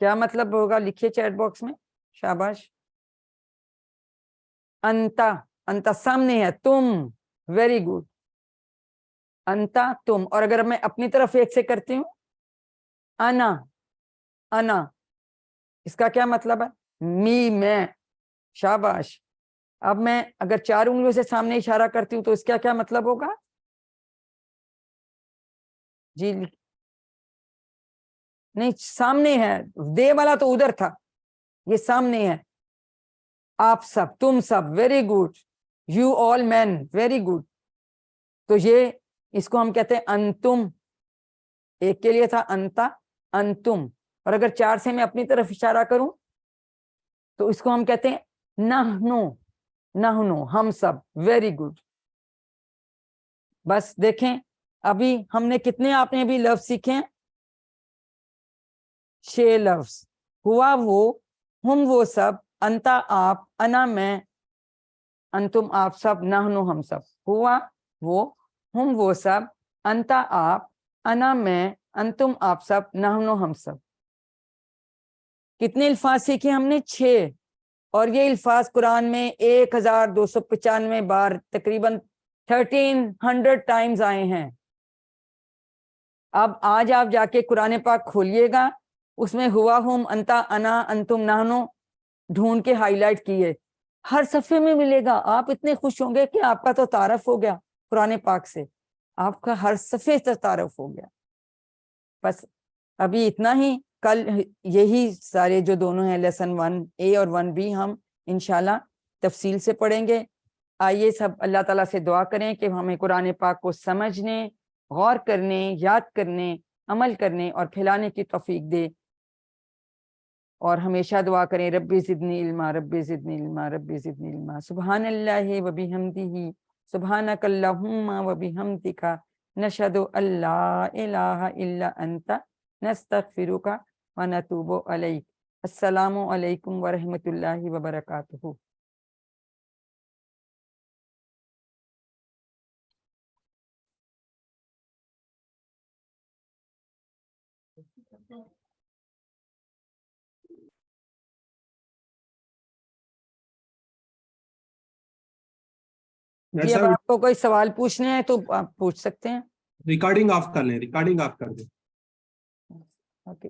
S2: کیا مطلب ہوگا لکھیے چیٹ باکس میں. شاباش. انتا. انتا سامنے ہے، تم. Very good. انتا، تم. اور اگر میں اپنی طرف ایک سے کرتی ہوں، انا. انا. اس کا کیا مطلب ہے؟ می، میں. شاباش. اب میں اگر 4 انگلیوں سے سامنے اشارہ کرتی ہوں تو اس کا کیا مطلب ہوگا؟ جی نہیں سامنے ہے, دے والا تو ادھر تھا, یہ سامنے ہے. آپ سب, تم سب, very good, you all men, very good. تو یہ اس کو ہم کہتے ہیں انتم, ایک کے لیے تھا انتا, انتم, اور اگر 4 سے میں اپنی طرف اشارہ کروں تو اس کو ہم کہتے ہیں نحنو, نحنو, ہم سب, ویری گڈ. بس دیکھیں ابھی ہم نے کتنے آپ نے بھی لفظ سیکھے ہیں, 6 لفظ. ہوا وہ, ہم وہ سب, انتا آپ, انا میں, انتم آپ سب, نحنو ہم سب. ہوا وہ, ہم وہ سب, انتا آپ, انا میں, انتم آپ سب, نحنو ہم سب. کتنے الفاظ سیکھے ہم نے؟ 6. اور یہ الفاظ قرآن میں 1295 بار, تقریباً 1300 ٹائمز آئے ہیں. اب آج آپ جا کے قرآن پاک کھولیے گا, اس میں ہوا, ہم, انتا, انا, انتم, نحنو ڈھونڈ کے ہائی لائٹ کیے, ہر صفحے میں ملے گا. آپ اتنے خوش ہوں گے کہ آپ کا تو تعارف ہو گیا قرآن پاک سے, آپ کا ہر صفحے سے تعارف ہو گیا. بس ابھی اتنا ہی. کل یہی سارے جو دونوں ہیں لیسن 1A اور 1B ہم انشاءاللہ تفصیل سے پڑھیں گے. آئیے سب اللہ تعالیٰ سے دعا کریں کہ ہمیں قرآن پاک کو سمجھنے, غور کرنے, یاد کرنے, عمل کرنے اور پھیلانے کی توفیق دے. اور ہمیشہ دعا کریں ربی زدنی علما, ربی زدنی علما, ربی زدنی علما. سبحان اللہ و بحمدہ, سبحانک اللہم و بحمدک, نشہد ان لا الہ الا انت, نستغفرک و نتوب الیک. السلام علیکم ورحمۃ اللہ وبرکاتہ. جی اب آپ کو کوئی سوال پوچھنے ہیں تو آپ پوچھ سکتے ہیں.
S1: ریکارڈنگ آف کر لیں, ریکارڈنگ آف کر دیں.
S2: اوکے.